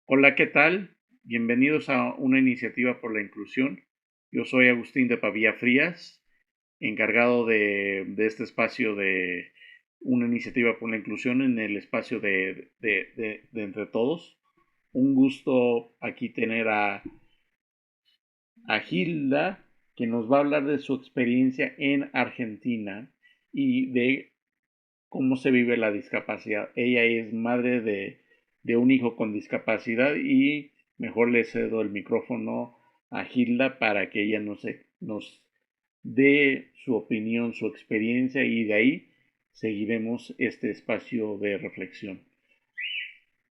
Hola, ¿qué tal? Bienvenidos a una iniciativa por la inclusión. Yo soy Agustín de Pavía Frías, encargado de este espacio de una iniciativa por la inclusión en el espacio de Entre Todos. Un gusto aquí tener a Gilda, que nos va a hablar de su experiencia en Argentina y de cómo se vive la discapacidad. Ella es madre de un hijo con discapacidad y mejor le cedo el micrófono a Gilda para que ella nos dé su opinión, su experiencia y de ahí seguiremos este espacio de reflexión.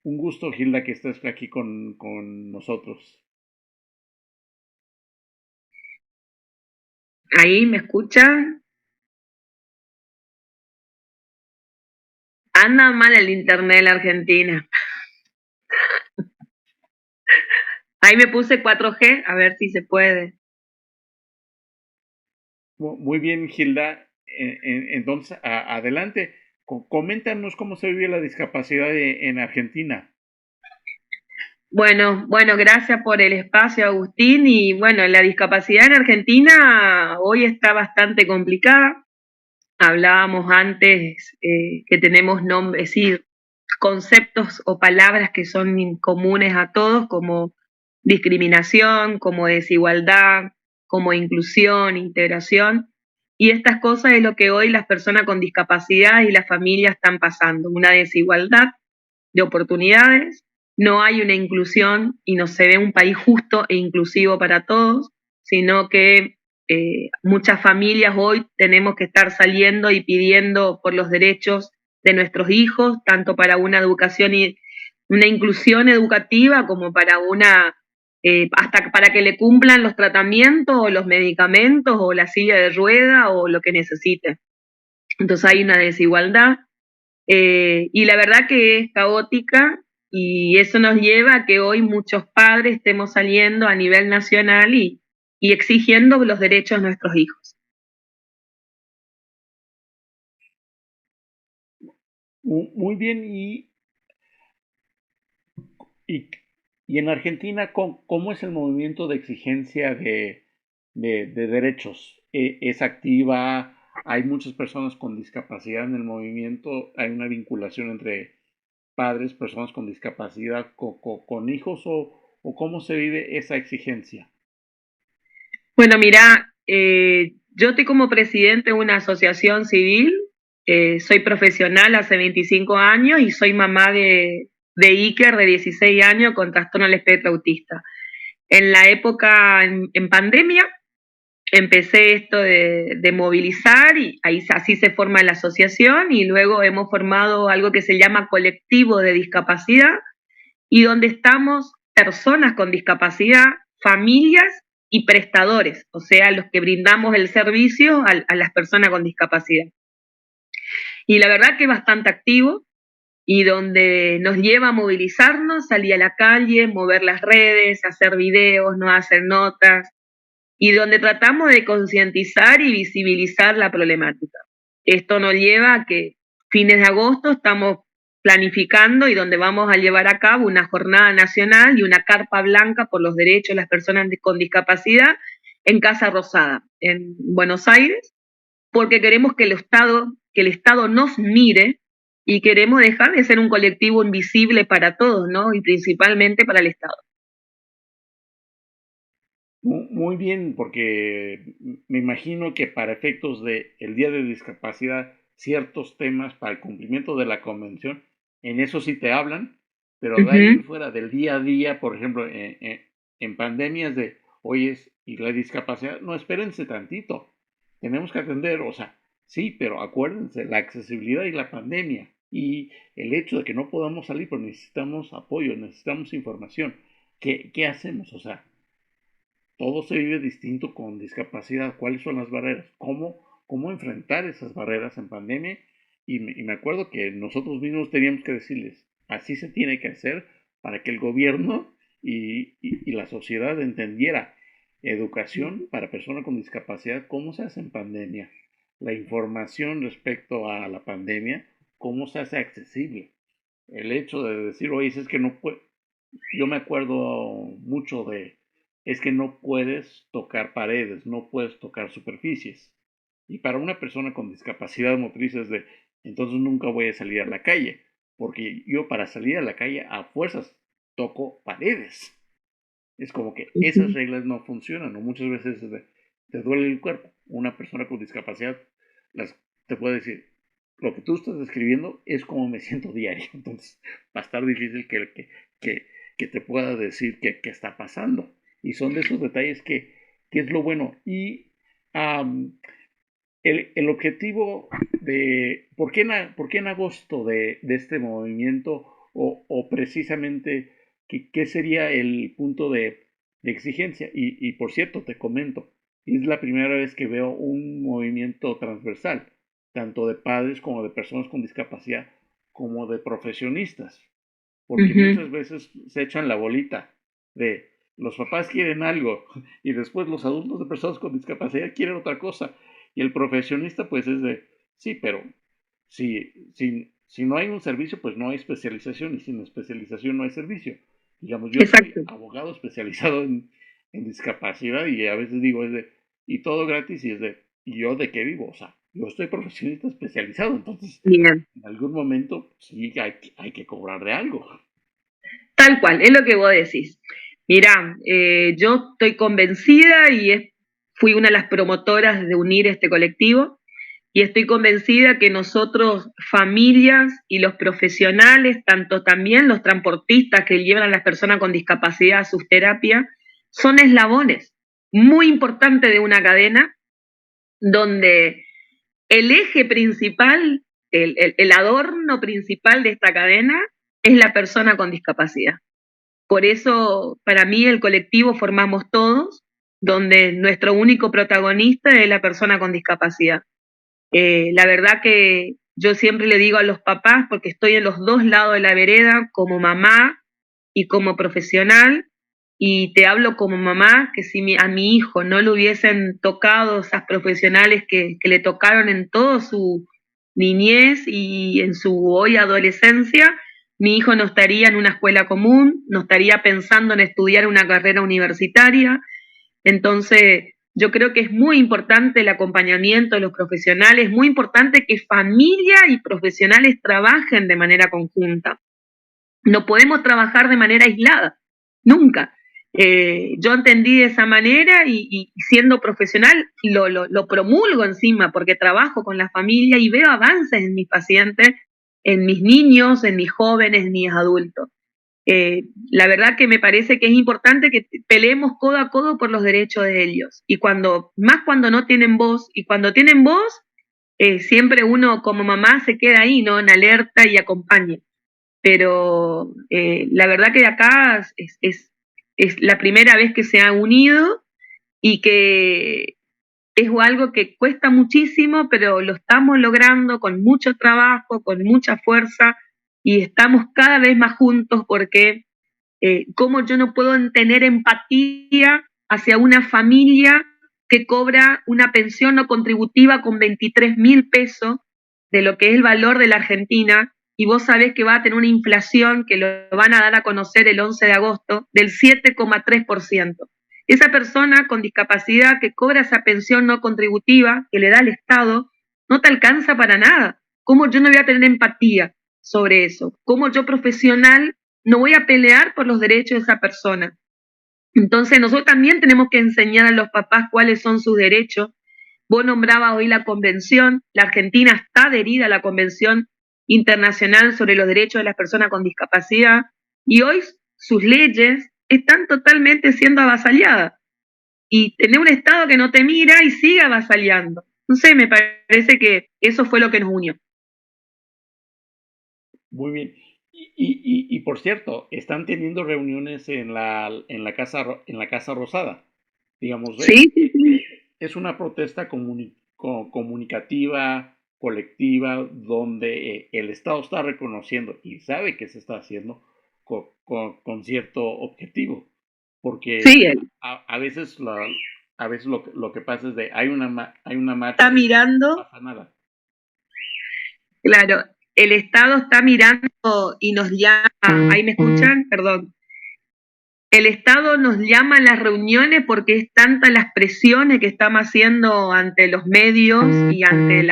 Un gusto, Gilda, que estés aquí con nosotros. Ahí me escuchan. Anda mal el internet en la Argentina. Ahí me puse 4G, a ver si se puede. Muy bien, Gilda. Entonces, adelante. Coméntanos cómo se vive la discapacidad en Argentina. Bueno, gracias por el espacio, Agustín. Y bueno, la discapacidad en Argentina hoy está bastante complicada. Hablábamos antes que tenemos nombres, sí, conceptos o palabras que son comunes a todos, como discriminación, como desigualdad, como inclusión, integración. Y estas cosas es lo que hoy las personas con discapacidad y las familias están pasando, una desigualdad de oportunidades, no hay una inclusión y no se ve un país justo e inclusivo para todos, sino que muchas familias hoy tenemos que estar saliendo y pidiendo por los derechos de nuestros hijos, tanto para una educación y una inclusión educativa como para hasta para que le cumplan los tratamientos o los medicamentos o la silla de rueda o lo que necesite. Entonces hay una desigualdad y la verdad que es caótica y eso nos lleva a que hoy muchos padres estemos saliendo a nivel nacional y exigiendo los derechos de nuestros hijos. Muy bien, y, y en Argentina, ¿cómo es el movimiento de exigencia de derechos? ¿Es activa? ¿Hay muchas personas con discapacidad en el movimiento? ¿Hay una vinculación entre padres, personas con discapacidad, con hijos? ¿O cómo se vive esa exigencia? Bueno, mira, yo estoy como presidente de una asociación civil, soy profesional hace 25 años y soy mamá de Iker de 16 años con trastorno del espectro autista. En la época, en pandemia, empecé esto de movilizar y ahí así se forma la asociación y luego hemos formado algo que se llama colectivo de discapacidad y donde estamos personas con discapacidad, familias y prestadores, o sea, los que brindamos el servicio a las personas con discapacidad. Y la verdad que es bastante activo y donde nos lleva a movilizarnos, salir a la calle, mover las redes, hacer videos, no hacer notas, y donde tratamos de concientizar y visibilizar la problemática. Esto nos lleva a que fines de agosto estamos planificando y donde vamos a llevar a cabo una jornada nacional y una carpa blanca por los derechos de las personas con discapacidad en Casa Rosada, en Buenos Aires, porque queremos que el Estado nos mire y queremos dejar de ser un colectivo invisible para todos, ¿no? Y principalmente para el Estado. Muy bien, porque me imagino que para efectos de el Día de Discapacidad, ciertos temas para el cumplimiento de la convención, en eso sí te hablan, pero de ahí en Ujú. fuera del día a día, por ejemplo, en pandemias de, oye, y la discapacidad, no, espérense tantito, tenemos que atender, o sea, sí, pero acuérdense, la accesibilidad y la pandemia y el hecho de que no podamos salir, pero necesitamos apoyo, necesitamos información. ¿Qué hacemos? O sea, todo se vive distinto con discapacidad. ¿Cuáles son las barreras? ¿Cómo enfrentar esas barreras en pandemia? Y me acuerdo que nosotros mismos teníamos que decirles, así se tiene que hacer para que el gobierno y la sociedad entendiera educación para personas con discapacidad, cómo se hace en pandemia, la información respecto a la pandemia, cómo se hace accesible. El hecho de decir, oye, es que no puede. yo me acuerdo mucho es que no puedes tocar paredes, no puedes tocar superficies. Y para una persona con discapacidad motriz es de, entonces nunca voy a salir a la calle, porque yo para salir a la calle a fuerzas toco paredes. Es como que esas Ujú. reglas no funcionan, o muchas veces te duele el cuerpo. Una persona con discapacidad las, te puede decir, lo que tú estás describiendo es como me siento diario. Entonces va a estar difícil que, que te pueda decir qué está pasando. Y son de esos detalles que es lo bueno. Y um, el objetivo de, por qué en agosto de este movimiento o precisamente qué sería el punto de exigencia? Y por cierto, te comento, es la primera vez que veo un movimiento transversal, tanto de padres como de personas con discapacidad, como de profesionistas, porque Ujú. muchas veces se echan la bolita de los papás quieren algo y después los adultos de personas con discapacidad quieren otra cosa. Y el profesionista pues es de, sí, pero si no hay un servicio, pues no hay especialización y sin especialización no hay servicio. Digamos, yo soy Exacto. abogado especializado en discapacidad y a veces digo, es de, y todo gratis y es de, ¿y yo de qué vivo? O sea, yo estoy profesionista especializado, entonces Bien. en algún momento sí hay que cobrar de algo. Tal cual, es lo que vos decís. Mirá, yo estoy convencida fui una de las promotoras de unir este colectivo y estoy convencida que nosotros, familias y los profesionales, tanto también los transportistas que llevan a las personas con discapacidad a sus terapias, son eslabones muy importantes de una cadena donde el eje principal, el adorno principal de esta cadena es la persona con discapacidad. Por eso, para mí, el colectivo formamos todos, donde nuestro único protagonista es la persona con discapacidad. La verdad que yo siempre le digo a los papás, porque estoy en los dos lados de la vereda, como mamá y como profesional, y te hablo como mamá, que si a mi hijo no le hubiesen tocado esas profesionales que le tocaron en toda su niñez y en su hoy adolescencia, mi hijo no estaría en una escuela común, no estaría pensando en estudiar una carrera universitaria. Entonces, yo creo que es muy importante el acompañamiento de los profesionales, es muy importante que familia y profesionales trabajen de manera conjunta. No podemos trabajar de manera aislada, nunca. Yo entendí de esa manera y siendo profesional lo promulgo encima porque trabajo con la familia y veo avances en mis pacientes, en mis niños, en mis jóvenes, en mis adultos. La verdad que me parece que es importante que peleemos codo a codo por los derechos de ellos. Y más cuando no tienen voz, y cuando tienen voz, siempre uno como mamá se queda ahí, ¿no? En alerta y acompaña. Pero la verdad que acá es la primera vez que se ha unido y que es algo que cuesta muchísimo, pero lo estamos logrando con mucho trabajo, con mucha fuerza y estamos cada vez más juntos porque cómo yo no puedo tener empatía hacia una familia que cobra una pensión no contributiva con 23.000 pesos de lo que es el valor de la Argentina, y vos sabés que va a tener una inflación que lo van a dar a conocer el 11 de agosto del 7,3%. Esa persona con discapacidad que cobra esa pensión no contributiva que le da el Estado no te alcanza para nada. ¿Cómo yo no voy a tener empatía sobre eso? ¿Cómo yo profesional no voy a pelear por los derechos de esa persona? Entonces nosotros también tenemos que enseñar a los papás cuáles son sus derechos. Vos nombrabas hoy la convención, la Argentina está adherida a la Convención Internacional sobre los Derechos de las Personas con Discapacidad y hoy sus leyes están totalmente siendo avasalladas y tener un Estado que no te mira y sigue avasallando. No sé, me parece que eso fue lo que nos unió. Muy bien. Y por cierto, están teniendo reuniones en la Casa Rosada. Digamos, Sí, sí, sí. es una protesta comunicativa, colectiva, donde el Estado está reconociendo y sabe que se está haciendo con cierto objetivo. Porque Sí, a veces, a veces lo que pasa es de hay una está marcha y no mirando. pasa nada. Claro, el Estado está mirando y nos llama. Ahí me escuchan, perdón. el Estado nos llama a las reuniones porque es tantas las presiones que estamos haciendo ante los medios y ante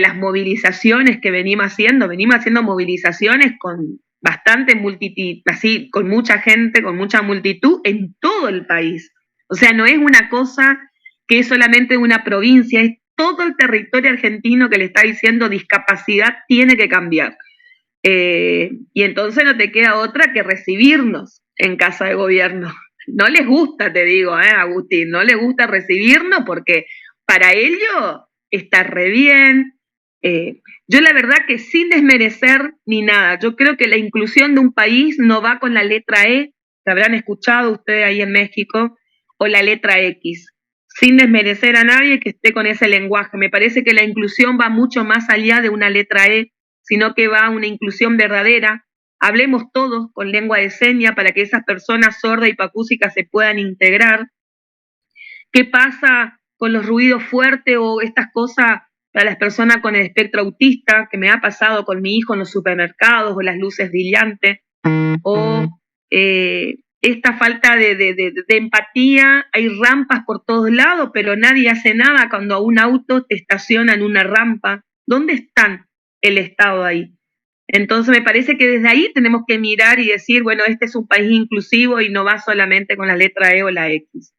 las movilizaciones que venimos haciendo movilizaciones con bastante multitud, así, con mucha gente, con mucha multitud en todo el país. O sea, no es una cosa que es solamente una provincia, es todo el territorio argentino que le está diciendo discapacidad tiene que cambiar. Y entonces no te queda otra que recibirnos en casa de gobierno. No les gusta, te digo, Agustín, no les gusta recibirnos porque para ellos está re bien. Yo la verdad que sin desmerecer ni nada, yo creo que la inclusión de un país no va con la letra E, que habrán escuchado ustedes ahí en México, o la letra X, sin desmerecer a nadie que esté con ese lenguaje. Me parece que la inclusión va mucho más allá de una letra E, sino que va a una inclusión verdadera. Hablemos todos con lengua de señas para que esas personas sordas y pacúsicas se puedan integrar. ¿Qué pasa con los ruidos fuertes o estas cosas para las personas con el espectro autista, que me ha pasado con mi hijo en los supermercados, o las luces brillantes, o esta falta de empatía? Hay rampas por todos lados, pero nadie hace nada cuando a un auto te estaciona en una rampa. ¿Dónde están el Estado ahí? Entonces me parece que desde ahí tenemos que mirar y decir, bueno, este es un país inclusivo y no va solamente con la letra E o la X.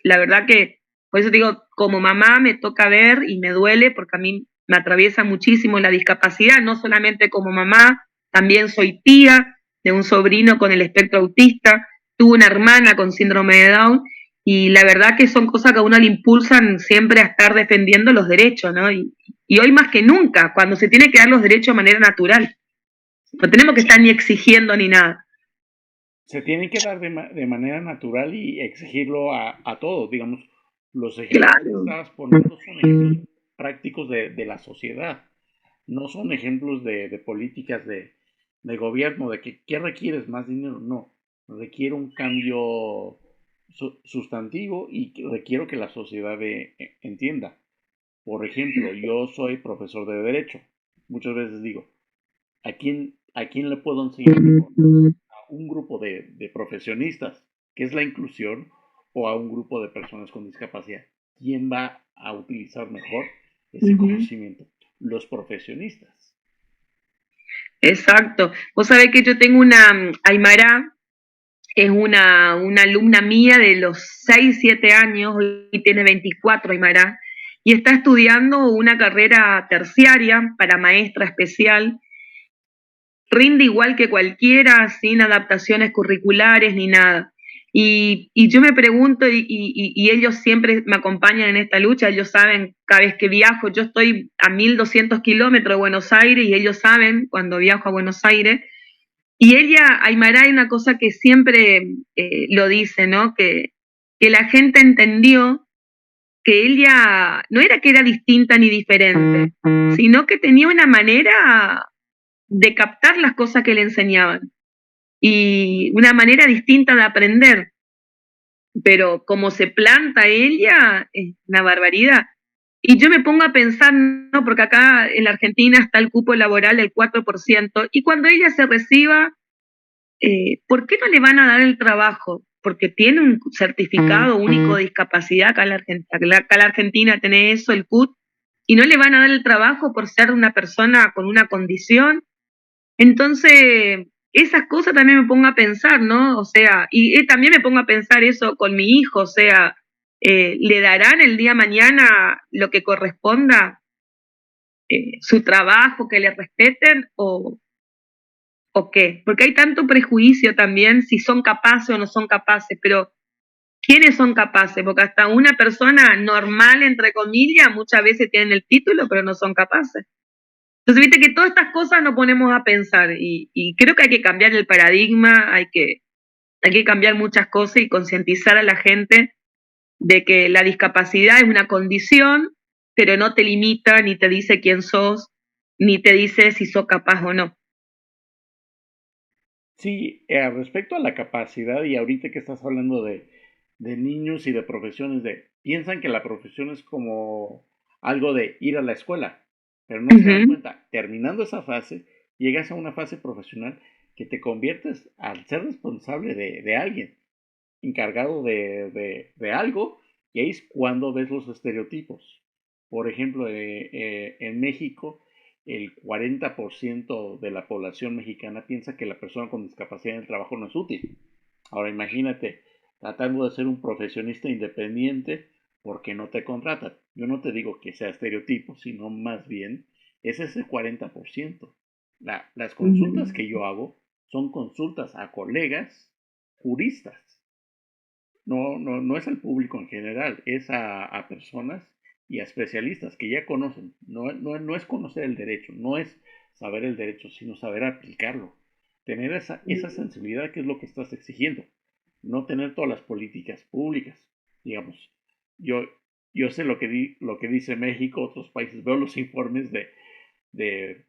La verdad que, por eso digo, como mamá me toca ver y me duele porque a mí me atraviesa muchísimo la discapacidad, no solamente como mamá, también soy tía de un sobrino con el espectro autista, tuve una hermana con síndrome de Down, y la verdad que son cosas que a uno le impulsan siempre a estar defendiendo los derechos, ¿no? Y hoy más que nunca, cuando se tiene que dar los derechos de manera natural. No tenemos que estar ni exigiendo ni nada. Se tienen que dar de manera natural y exigirlo a todos. Digamos, los ejemplos que Claro. estabas poniendo son ejemplos prácticos de la sociedad. No son ejemplos de políticas de gobierno, de que ¿qué requieres? Más dinero. No, requiere un cambio sustantivo y requiero que la sociedad entienda. Por ejemplo, yo soy profesor de Derecho. Muchas veces digo, ¿a quién le puedo enseñar mejor? ¿A un grupo de profesionistas, que es la inclusión, o a un grupo de personas con discapacidad? ¿Quién va a utilizar mejor ese conocimiento? Los profesionistas. Exacto. Vos sabés que yo tengo una Aymara, es una alumna mía de los 6 7 años, hoy tiene 24 Aymara, y está estudiando una carrera terciaria para maestra especial. Rinde igual que cualquiera, sin adaptaciones curriculares ni nada. Y yo me pregunto, y ellos siempre me acompañan en esta lucha, ellos saben, cada vez que viajo, yo estoy a 1200 kilómetros de Buenos Aires, y ellos saben cuando viajo a Buenos Aires. Y ella, Aymara, hay una cosa que siempre lo dice, ¿no? Que la gente entendió que ella no era que era distinta ni diferente, sino que tenía una manera de captar las cosas que le enseñaban y una manera distinta de aprender, pero como se planta ella es una barbaridad. Y yo me pongo a pensar, ¿no? Porque acá en la Argentina está el cupo laboral del 4%, y cuando ella se reciba, ¿por qué no le van a dar el trabajo? Porque tiene un certificado único de discapacidad, acá en la Argentina tiene eso, el CUT, y no le van a dar el trabajo por ser una persona con una condición. Entonces, esas cosas también me pongo a pensar, ¿no? O sea, y también me pongo a pensar eso con mi hijo, o sea, ¿le darán el día mañana lo que corresponda, su trabajo, que le respeten, o qué? Porque hay tanto prejuicio también si son capaces o no son capaces, pero ¿quiénes son capaces? Porque hasta una persona normal, entre comillas, muchas veces tienen el título, pero no son capaces. Entonces, viste que todas estas cosas nos ponemos a pensar, y creo que hay que cambiar el paradigma, hay que cambiar muchas cosas y concientizar a la gente de que la discapacidad es una condición, pero no te limita, ni te dice quién sos, ni te dice si sos capaz o no. Sí, respecto a la capacidad, y ahorita que estás hablando de niños y de profesiones, piensan que la profesión es como algo de ir a la escuela, pero no se dan Ujú. cuenta, terminando esa fase, llegas a una fase profesional que te conviertes al ser responsable de alguien, encargado de algo, y ahí es cuando ves los estereotipos. Por ejemplo, en México, el 40% de la población mexicana piensa que la persona con discapacidad en el trabajo no es útil. Ahora imagínate, tratando de ser un profesionista independiente porque no te contratan. Yo no te digo que sea estereotipo, sino más bien es ese 40%. Las consultas que yo hago son consultas a colegas juristas. No es al público en general, es a personas y a especialistas que ya conocen. No es conocer el derecho, no es saber el derecho, sino saber aplicarlo. Tener esa sensibilidad que es lo que estás exigiendo. No tener todas las políticas públicas. Digamos, yo, yo sé lo que dice México, otros países, veo los informes de, de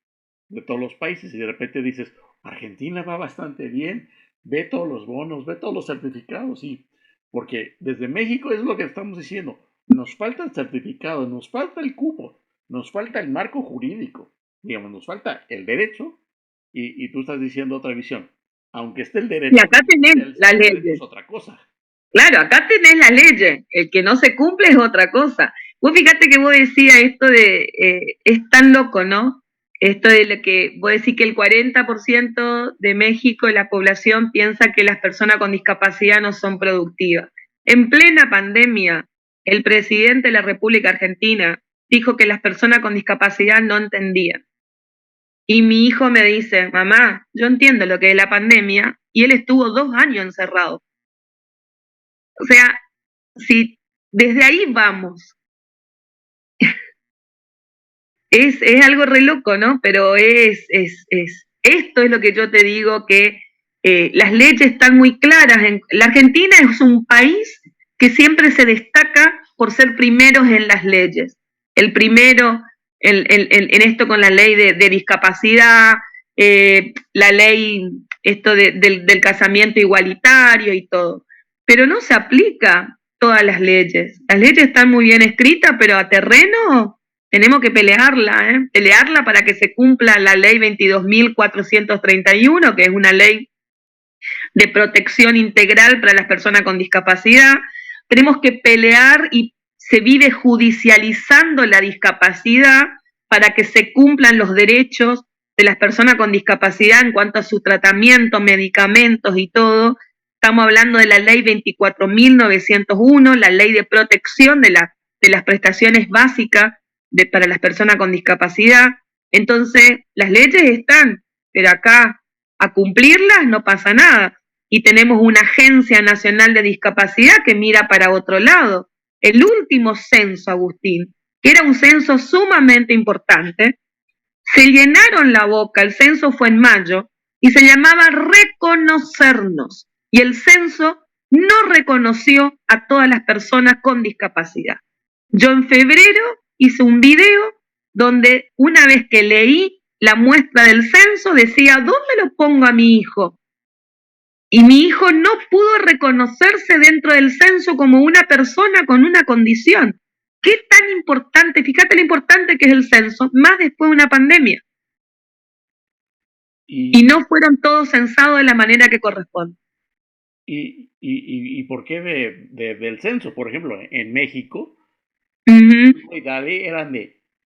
todos los países y de repente dices, Argentina va bastante bien, ve todos los bonos, ve todos los certificados y porque desde México es lo que estamos diciendo, nos falta el certificado, nos falta el cupo, nos falta el marco jurídico, digamos, nos falta el derecho y tú estás diciendo otra visión. Aunque esté el Y derecho, acá tenés las el derecho es leyes. otra cosa. Claro, acá tenés las leyes. El que no se cumple es otra cosa. Vos fíjate que vos decías esto de, es tan loco, ¿no? Esto de lo que vos decís que el 40% de México, de la población, piensa que las personas con discapacidad no son productivas. En plena pandemia, el presidente de la República Argentina dijo que las personas con discapacidad no entendían. Y mi hijo me dice, mamá, yo entiendo lo que es la pandemia, y él estuvo 2 años encerrado. O sea, si desde ahí vamos, es algo re loco, ¿no? Pero esto es lo que yo te digo, que las leyes están muy claras. La Argentina es un país que siempre se destaca por ser primeros en las leyes. El primero en esto con la ley de discapacidad, la ley esto del casamiento igualitario y todo. Pero no se aplica todas las leyes. Las leyes están muy bien escritas, pero a terreno tenemos que pelearla, pelearla para que se cumpla la ley 22.431, que es una ley de protección integral para las personas con discapacidad. Tenemos que pelear y se vive judicializando la discapacidad para que se cumplan los derechos de las personas con discapacidad en cuanto a su tratamiento, medicamentos y todo. Estamos hablando de la ley 24.901, la ley de protección de las prestaciones básicas para las personas con discapacidad. Entonces, las leyes están, pero acá a cumplirlas no pasa nada. Y tenemos una Agencia Nacional de Discapacidad que mira para otro lado. El último censo, Agustín, que era un censo sumamente importante, se llenaron la boca, el censo fue en mayo, y se llamaba Reconocernos. Y el censo no reconoció a todas las personas con discapacidad. Yo en febrero hice un video donde una vez que leí la muestra del censo decía, ¿dónde lo pongo a mi hijo? Y mi hijo no pudo reconocerse dentro del censo como una persona con una condición. ¿Qué tan importante? Fíjate lo importante que es el censo, más después de una pandemia. Y no fueron todos censados de la manera que corresponde. ¿Y por qué del censo? Por ejemplo, en México, eran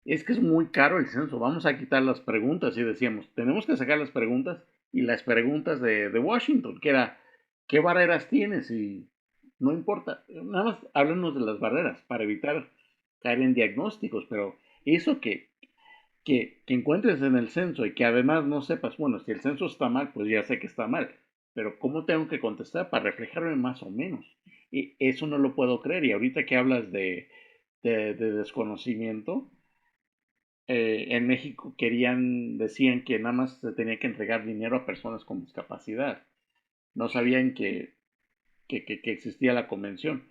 es que es muy caro el censo, vamos a quitar las preguntas y decíamos, tenemos que sacar las preguntas y las preguntas de Washington, que era, ¿qué barreras tienes? Y no importa, nada más háblanos de las barreras para evitar caer en diagnósticos, pero eso que encuentres en el censo y que además no sepas, bueno, si el censo está mal, pues ya sé que está mal, pero ¿cómo tengo que contestar para reflejarme más o menos? Y eso no lo puedo creer. Y ahorita que hablas de desconocimiento, en México decían que nada más se tenía que entregar dinero a personas con discapacidad. No sabían que existía la convención.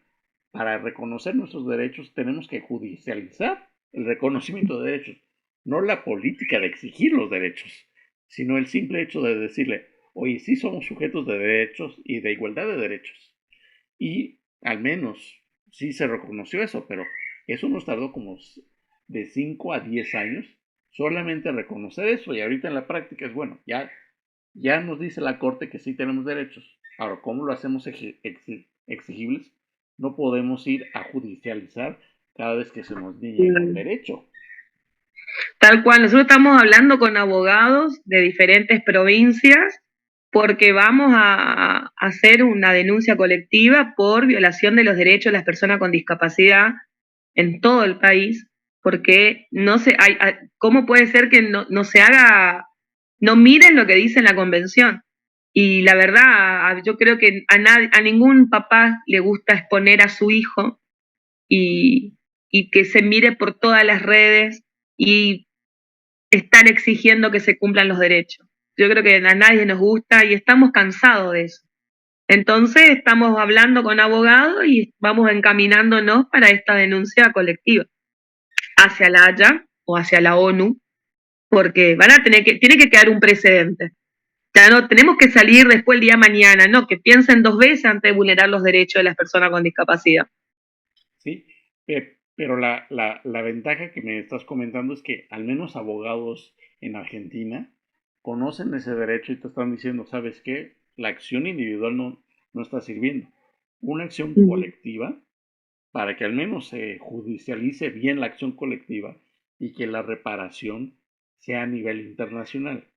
Para reconocer nuestros derechos tenemos que judicializar el reconocimiento de derechos, no la política de exigir los derechos, sino el simple hecho de decirle, oye, sí somos sujetos de derechos y de igualdad de derechos. Y al menos sí se reconoció eso, pero eso nos tardó como de 5 a 10 años solamente reconocer eso y ahorita en la práctica es bueno, ya Ya nos dice la Corte que sí tenemos derechos. Ahora, ¿cómo lo hacemos exigibles? No podemos ir a judicializar cada vez que se nos niega un derecho. Tal cual, nosotros estamos hablando con abogados de diferentes provincias porque vamos a hacer una denuncia colectiva por violación de los derechos de las personas con discapacidad en todo el país, porque no se, ¿cómo puede ser que no se haga, no miren lo que dice la convención? Y la verdad, yo creo que a ningún papá le gusta exponer a su hijo y que se mire por todas las redes y estar exigiendo que se cumplan los derechos. Yo creo que a nadie nos gusta y estamos cansados de eso. Entonces estamos hablando con abogados y vamos encaminándonos para esta denuncia colectiva hacia la Haya o hacia la ONU, porque tiene que quedar un precedente. Ya no tenemos que salir después el día de mañana, no, que piensen 2 veces antes de vulnerar los derechos de las personas con discapacidad. Sí, pero la ventaja que me estás comentando es que al menos abogados en Argentina conocen ese derecho y te están diciendo, ¿sabes qué? La acción individual no está sirviendo. Una acción colectiva, para que al menos se judicialice bien la acción colectiva y que la reparación sea a nivel internacional.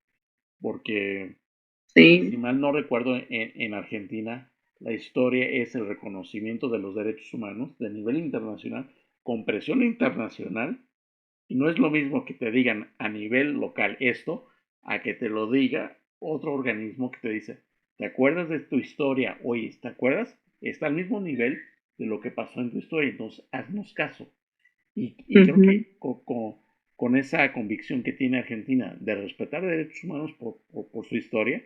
Porque, si mal no recuerdo, en Argentina la historia es el reconocimiento de los derechos humanos de nivel internacional con presión internacional, y no es lo mismo que te digan a nivel local esto a que te lo diga otro organismo que te dice, ¿te acuerdas de tu historia? Oye, ¿te acuerdas? Está al mismo nivel de lo que pasó en tu historia, entonces haznos caso. Y creo que con esa convicción que tiene Argentina de respetar derechos humanos por su historia,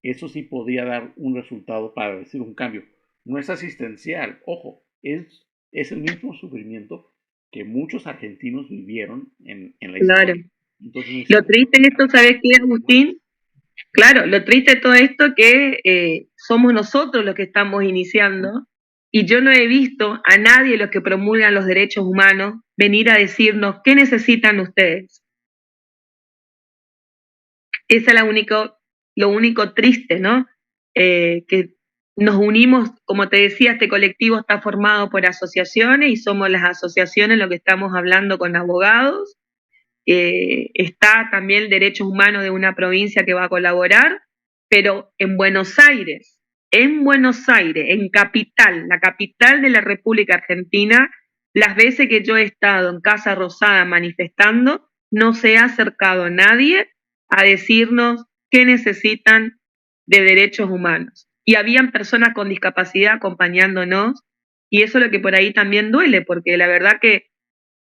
eso sí podía dar un resultado para decir un cambio. No es asistencial, ojo, es el mismo sufrimiento que muchos argentinos vivieron en la Claro. historia. Entonces, lo triste de esto, ¿sabes qué, Agustín? Claro, lo triste de todo esto es que somos nosotros los que estamos iniciando y yo no he visto a nadie de los que promulgan los derechos humanos venir a decirnos qué necesitan ustedes. Esa es lo único triste, ¿no? Que nos unimos, como te decía, este colectivo está formado por asociaciones y somos las asociaciones lo que estamos hablando con abogados. Está también Derechos Humanos de una provincia que va a colaborar, pero en Buenos Aires, en capital, la capital de la República Argentina, las veces que yo he estado en Casa Rosada manifestando, no se ha acercado nadie a decirnos qué necesitan de derechos humanos. Y habían personas con discapacidad acompañándonos, y eso es lo que por ahí también duele, porque la verdad que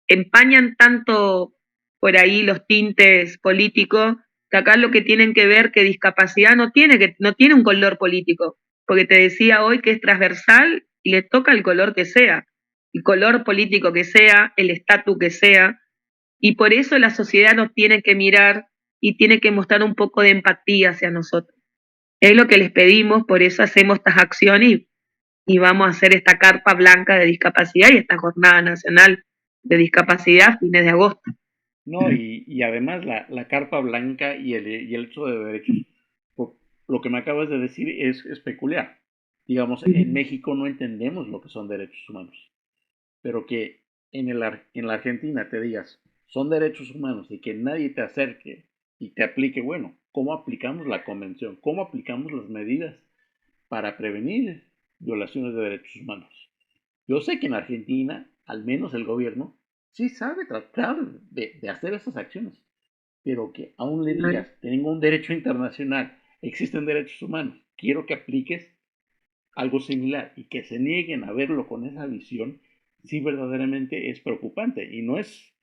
empañan tanto por ahí los tintes políticos, que acá lo que tienen que ver que discapacidad no tiene un color político, porque te decía hoy que es transversal y le toca el color que sea, el color político que sea, el estatus que sea, y por eso la sociedad nos tiene que mirar y tiene que mostrar un poco de empatía hacia nosotros. Es lo que les pedimos, por eso hacemos estas acciones y vamos a hacer esta carpa blanca de discapacidad y esta jornada nacional de discapacidad a fines de agosto. no, y además la carpa blanca y el hecho de derechos, por lo que me acabas de decir es peculiar. Digamos, en México no entendemos lo que son derechos humanos, pero que en la Argentina te digas, son derechos humanos y que nadie te acerque y te aplique, bueno, ¿cómo aplicamos la convención? ¿Cómo aplicamos las medidas para prevenir violaciones de derechos humanos? Yo sé que en Argentina, al menos el gobierno, sí sabe tratar de hacer esas acciones, pero que aún le digas, tengo un derecho internacional, existen derechos humanos, quiero que apliques algo similar y que se nieguen a verlo con esa visión, sí verdaderamente es preocupante. Y no es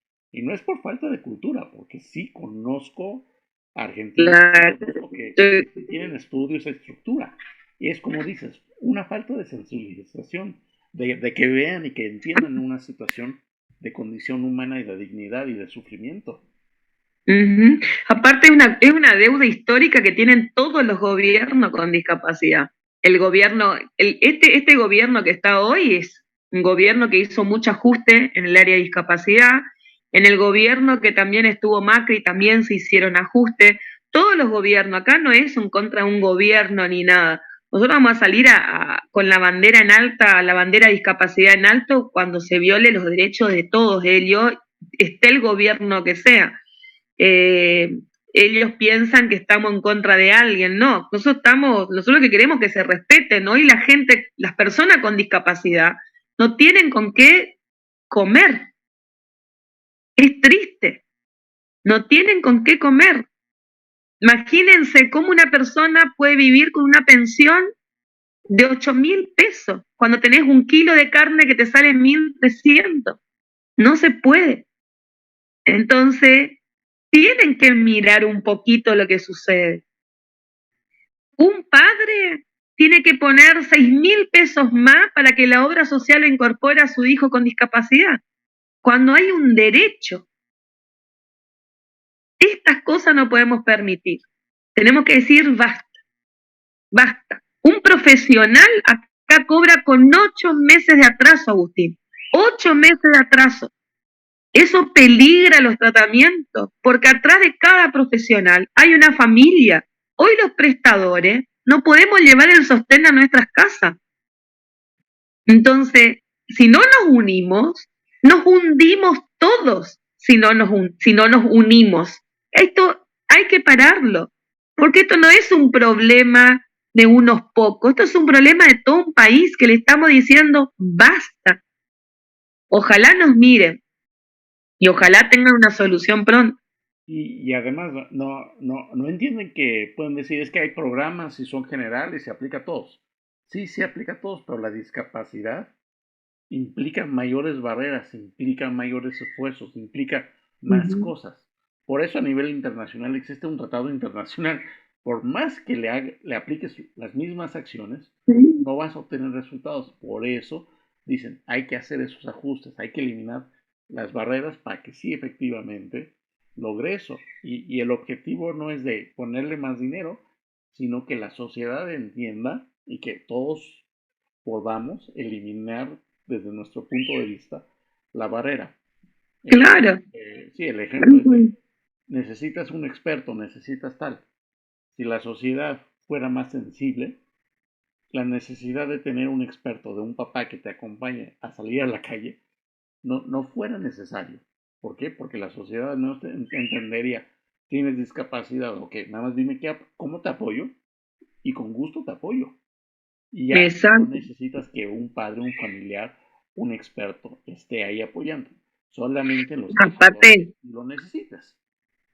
por falta de cultura, porque sí conozco argentinos, Claro. conozco que tienen estudios de estructura. Y es como dices, una falta de sensibilización, de que vean y que entiendan una situación de condición humana y de dignidad y de sufrimiento. Aparte es una deuda histórica que tienen todos los gobiernos con discapacidad. El gobierno, este gobierno que está hoy es un gobierno que hizo mucho ajuste en el área de discapacidad. En el gobierno que también estuvo Macri también se hicieron ajustes. todos los gobiernos, acá no es un contra un gobierno ni nada. Nosotros vamos a salir con la bandera en alta, la bandera de discapacidad en alto, cuando se viole los derechos de todos ellos, esté el gobierno que sea. Eh, Ellos piensan que estamos en contra de alguien, no, nosotros lo que queremos es que se respeten, ¿no? Y la gente, las personas con discapacidad, no tienen con qué comer. Es triste, no tienen con qué comer. Imagínense cómo una persona puede vivir con una pensión de 8.000 pesos cuando tenés un kilo de carne que te sale 1.300. No se puede. Entonces, tienen que mirar un poquito lo que sucede. Un padre tiene que poner 6.000 pesos más para que la obra social incorpore a su hijo con discapacidad, cuando hay un derecho. Estas cosas no podemos permitir. Tenemos que decir basta, basta. Un profesional acá cobra con 8 meses de atraso, Agustín. 8 meses de atraso. Eso peligra los tratamientos, porque atrás de cada profesional hay una familia. Hoy los prestadores no podemos llevar el sostén a nuestras casas. Entonces, si no nos unimos, nos hundimos todos si no nos unimos. Esto hay que pararlo, porque esto no es un problema de unos pocos, esto es un problema de todo un país que le estamos diciendo basta. Ojalá nos miren y ojalá tengan una solución pronto. Y además no entienden que pueden decir es que hay programas y son generales y se aplica a todos. Sí, se aplica a todos, pero la discapacidad implica mayores barreras, implica mayores esfuerzos, implica más cosas. Por eso a nivel internacional existe un tratado internacional. Por más que le apliques las mismas acciones, no vas a obtener resultados. Por eso dicen, hay que hacer esos ajustes, hay que eliminar las barreras para que sí efectivamente logre eso. Y el objetivo no es de ponerle más dinero, sino que la sociedad entienda y que todos podamos eliminar desde nuestro punto de vista la barrera. Claro. Sí, el ejemplo es de, necesitas un experto, necesitas tal. Si la sociedad fuera más sensible, la necesidad de tener un experto, de un papá que te acompañe a salir a la calle, no fuera necesario. ¿Por qué? Porque la sociedad no entendería, tienes discapacidad, ok, nada más dime cómo te apoyo y con gusto te apoyo. Y ya no Exacto. necesitas que un padre, un familiar, un experto esté ahí apoyando. Solamente en los casos Aparte, donde lo necesitas.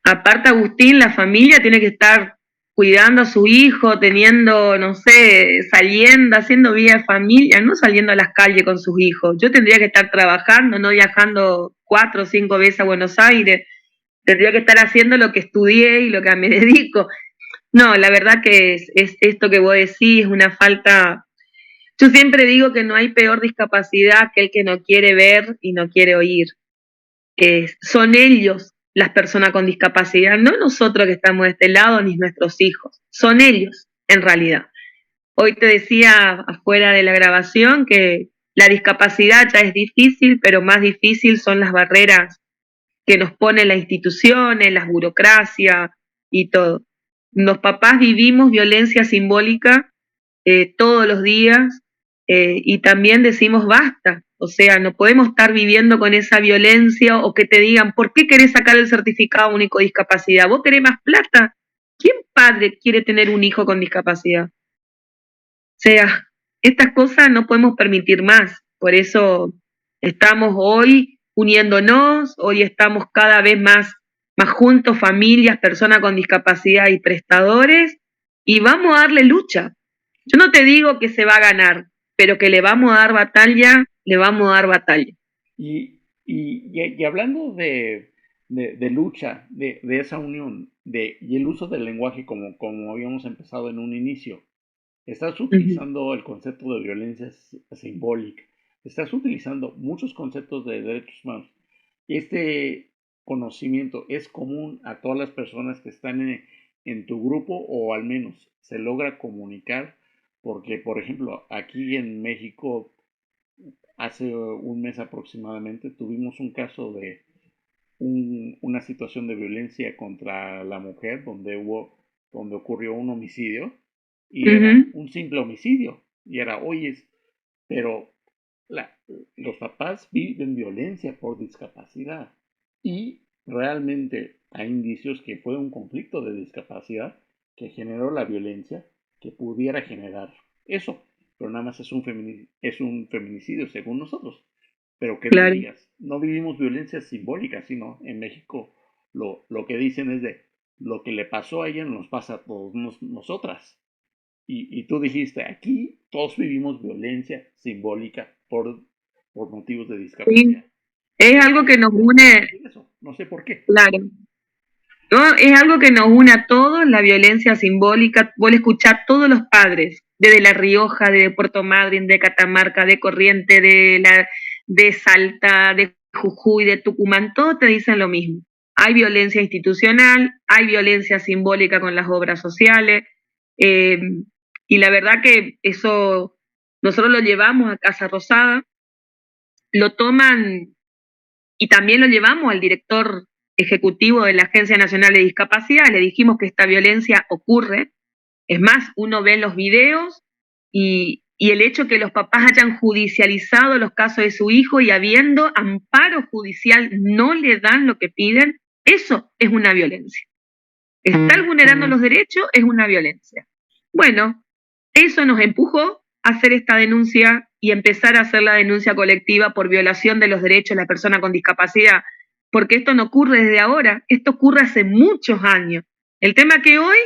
aparte, Agustín, la familia tiene que estar cuidando a su hijo, teniendo, no sé, saliendo, haciendo vida de familia, no saliendo a las calles con sus hijos. Yo tendría que estar trabajando, no viajando 4 o 5 veces a Buenos Aires. Tendría que estar haciendo lo que estudié y lo que me dedico. No, la verdad que es esto que vos decís, es una falta. Yo siempre digo que no hay peor discapacidad que el que no quiere ver y no quiere oír. Son ellos las personas con discapacidad, no nosotros que estamos de este lado ni nuestros hijos, son ellos en realidad. Hoy te decía afuera de la grabación que la discapacidad ya es difícil, pero más difícil son las barreras que nos ponen las instituciones, las burocracias y todo. Los papás vivimos violencia simbólica todos los días y también decimos basta. O sea, no podemos estar viviendo con esa violencia o que te digan, ¿por qué querés sacar el certificado único de discapacidad? ¿Vos querés más plata? ¿Quién padre quiere tener un hijo con discapacidad? O sea, estas cosas no podemos permitir más. Por eso estamos hoy uniéndonos, hoy estamos cada vez más juntos, familias, personas con discapacidad y prestadores, y vamos a darle lucha. Yo no te digo que se va a ganar, pero que le vamos a dar batalla, le vamos a dar batalla. Y hablando de lucha, de esa unión, y el uso del lenguaje como habíamos empezado en un inicio, estás utilizando el concepto de violencia simbólica, estás utilizando muchos conceptos de derechos humanos. Este conocimiento es común a todas las personas que están en tu grupo o al menos se logra comunicar, porque por ejemplo aquí en México hace un mes aproximadamente tuvimos un caso una situación de violencia contra la mujer donde ocurrió un homicidio y era Ujú. un simple homicidio. Y era, oye, pero la- los papás viven violencia por discapacidad y realmente hay indicios que fue un conflicto de discapacidad que generó la violencia que pudiera generar eso, pero nada más es un feminicidio según nosotros. Pero ¿qué me Claro. digas? No vivimos violencia simbólica, sino en México lo que dicen es de lo que le pasó a ella nos pasa a todos nosotras. Y tú dijiste, aquí todos vivimos violencia simbólica por motivos de Sí. discapacidad. Es Pero algo que nadie nos quiere une, compartir eso, no sé por qué. claro. ¿No? Es algo que nos une a todos, la violencia simbólica. Vos le escuchás a todos los padres, desde La Rioja, de Puerto Madryn, de Catamarca, de Corrientes, de Salta, de Jujuy, de Tucumán, todos te dicen lo mismo. Hay violencia institucional, hay violencia simbólica con las obras sociales, eh, y la verdad que eso nosotros lo llevamos a Casa Rosada, lo toman y también lo llevamos al director ejecutivo de la Agencia Nacional de Discapacidad, le dijimos que esta violencia ocurre, es más, uno ve los videos y el hecho que los papás hayan judicializado los casos de su hijo y habiendo amparo judicial no le dan lo que piden, eso es una violencia. Estar vulnerando los derechos es una violencia. Bueno, eso nos empujó a hacer esta denuncia y empezar a hacer la denuncia colectiva por violación de los derechos de la persona con discapacidad, porque esto no ocurre desde ahora, esto ocurre hace muchos años. El tema que hoy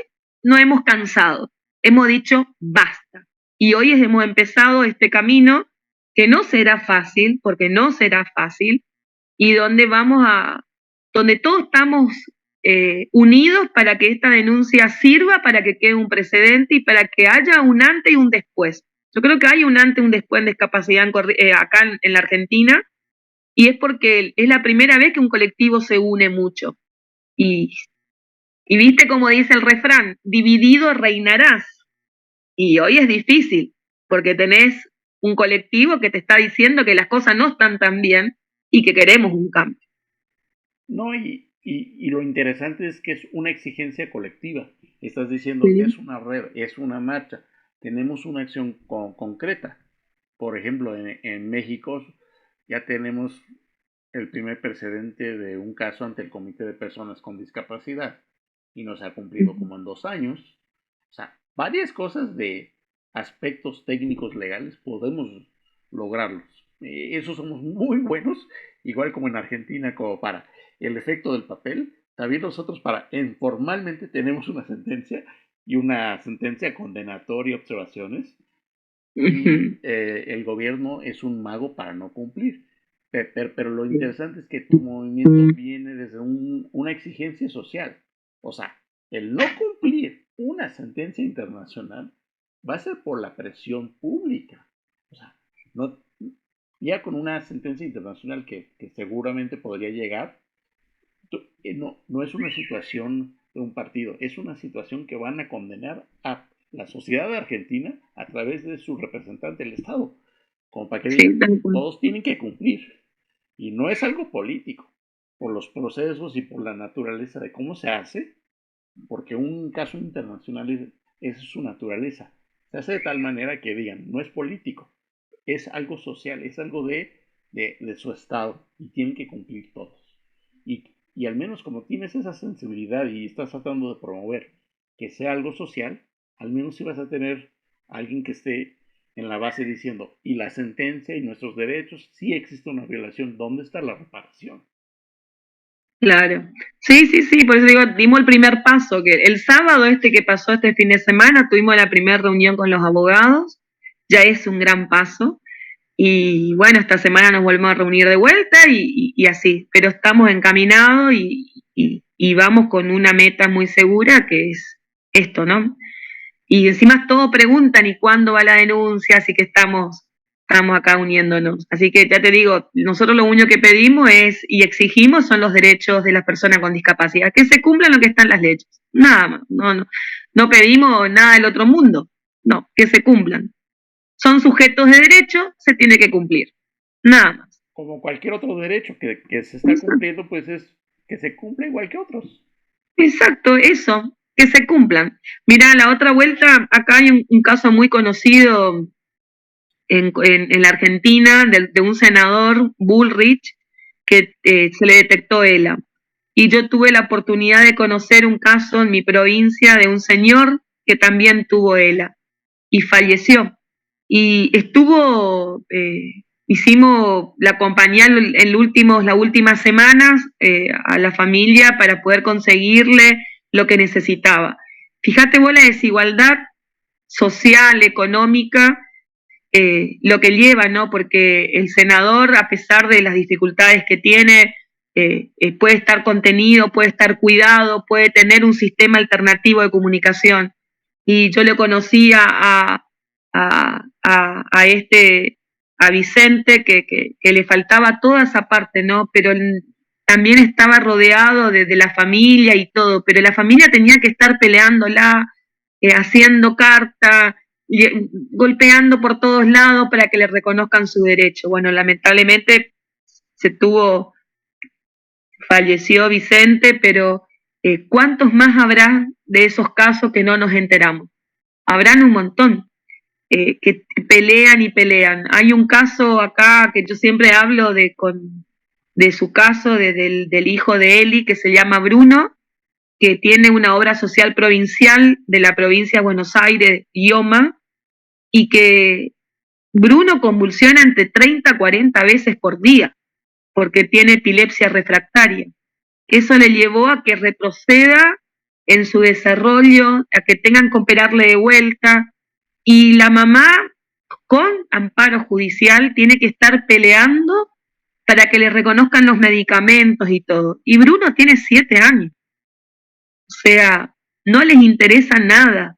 no hemos cansado, hemos dicho basta. Y hoy hemos empezado este camino que no será fácil, porque no será fácil, y donde todos estamos unidos para que esta denuncia sirva, para que quede un precedente y para que haya un antes y un después. Yo creo que hay un antes y un después en discapacidad acá en la Argentina, y es porque es la primera vez que un colectivo se une mucho. Y, y viste como dice el refrán, dividido reinarás. Y hoy es difícil, porque tenés un colectivo que te está diciendo que las cosas no están tan bien y que queremos un cambio. No, y lo interesante es que es una exigencia colectiva. Estás diciendo, Sí. es una red, es una marcha, tenemos una acción concreta. Por ejemplo, en México ya tenemos el primer precedente de un caso ante el Comité de Personas con Discapacidad y no se ha cumplido como en 2 años. O sea, varias cosas de aspectos técnicos legales podemos lograrlos. Eso somos muy buenos, igual como en Argentina, como para el efecto del papel. También nosotros formalmente tenemos una sentencia y una sentencia condenatoria, observaciones, y Ujú. el gobierno es un mago para no cumplir. Pero lo interesante es que tu movimiento viene desde una exigencia social. O sea, el no cumplir una sentencia internacional va a ser por la presión pública. O sea, no, ya con una sentencia internacional que seguramente podría llegar, no es una situación de un partido, es una situación que van a condenar a la sociedad de Argentina a través de su representante del Estado, como para que Sí, digan, tal cual. todos tienen que cumplir. Y no es algo político, por los procesos y por la naturaleza de cómo se hace, porque un caso internacional es su naturaleza. Se hace de tal manera que digan, no es político, es algo social, es algo de su Estado y tienen que cumplir todos. Y al menos como tienes esa sensibilidad y estás tratando de promover que sea algo social, al menos si vas a tener a alguien que esté en la base diciendo, y la sentencia y nuestros derechos, sí existe una violación, ¿dónde está la reparación? Claro. Sí, sí, sí, por eso digo, dimos el primer paso, que el sábado este que pasó este fin de semana, tuvimos la primera reunión con los abogados, ya es un gran paso, y bueno, esta semana nos volvemos a reunir de vuelta y así, pero estamos encaminados y vamos con una meta muy segura que es esto, ¿no? Y encima todos preguntan y cuándo va la denuncia, así que estamos acá uniéndonos. Así que ya te digo, nosotros lo único que pedimos es y exigimos son los derechos de las personas con discapacidad, que se cumplan lo que está en las leyes. Nada más, no pedimos nada del otro mundo, no, que se cumplan. Son sujetos de derecho, se tiene que cumplir. Nada más. Como cualquier otro derecho que se está cumpliendo, pues es que se cumpla igual que otros. Exacto, eso, que se cumplan. Mira, la otra vuelta, acá hay un caso muy conocido en la Argentina de un senador, Bullrich, que se le detectó ELA. Y yo tuve la oportunidad de conocer un caso en mi provincia de un señor que también tuvo ELA y falleció. Y estuvo, hicimos la compañía las últimas semanas a la familia para poder conseguirle lo que necesitaba. Fíjate vos la desigualdad social, económica, lo que lleva, ¿no? Porque el senador, a pesar de las dificultades que tiene, puede estar contenido, puede estar cuidado, puede tener un sistema alternativo de comunicación. Y yo le conocía a este, a Vicente, que le faltaba toda esa parte, ¿no? Pero también estaba rodeado de la familia y todo, pero la familia tenía que estar peleándola, haciendo carta, golpeando por todos lados para que le reconozcan su derecho. Bueno, lamentablemente se tuvo, falleció Vicente, pero ¿cuántos más habrá de esos casos que no nos enteramos? Habrán un montón que pelean y pelean. Hay un caso acá que yo siempre hablo de su caso, del hijo de Eli, que se llama Bruno, que tiene una obra social provincial de la provincia de Buenos Aires, IOMA, y que Bruno convulsiona entre 30 a 40 veces por día, porque tiene epilepsia refractaria. Eso le llevó a que retroceda en su desarrollo, a que tengan que operarle de vuelta, y la mamá, con amparo judicial, tiene que estar peleando para que le reconozcan los medicamentos y todo. Y Bruno tiene 7 años. O sea, no les interesa nada.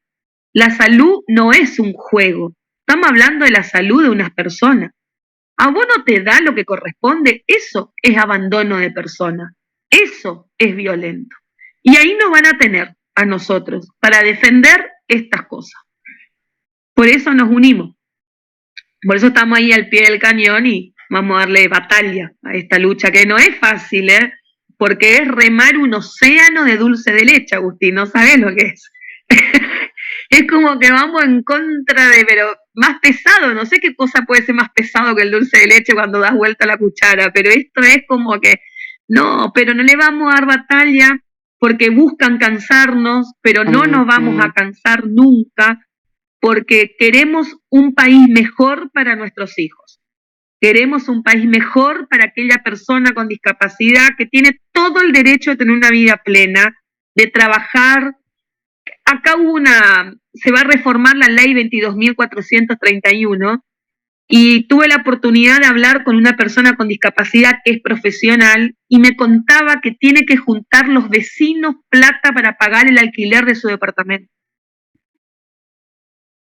La salud no es un juego. Estamos hablando de la salud de unas personas. A vos no te da lo que corresponde, eso es abandono de persona. Eso es violento. Y ahí nos van a tener a nosotros para defender estas cosas. Por eso nos unimos. Por eso estamos ahí al pie del cañón y vamos a darle batalla a esta lucha, que no es fácil, ¿eh? Porque es remar un océano de dulce de leche, Agustín, no sabes lo que es. Es como que vamos en contra de, pero más pesado, no sé qué cosa puede ser más pesado que el dulce de leche cuando das vuelta a la cuchara, pero esto es como que, no, pero no le vamos a dar batalla porque buscan cansarnos, pero no nos vamos a cansar nunca porque queremos un país mejor para nuestros hijos. Queremos un país mejor para aquella persona con discapacidad que tiene todo el derecho de tener una vida plena, de trabajar. Acá se va a reformar la ley 22.431 y tuve la oportunidad de hablar con una persona con discapacidad que es profesional y me contaba que tiene que juntar los vecinos plata para pagar el alquiler de su departamento.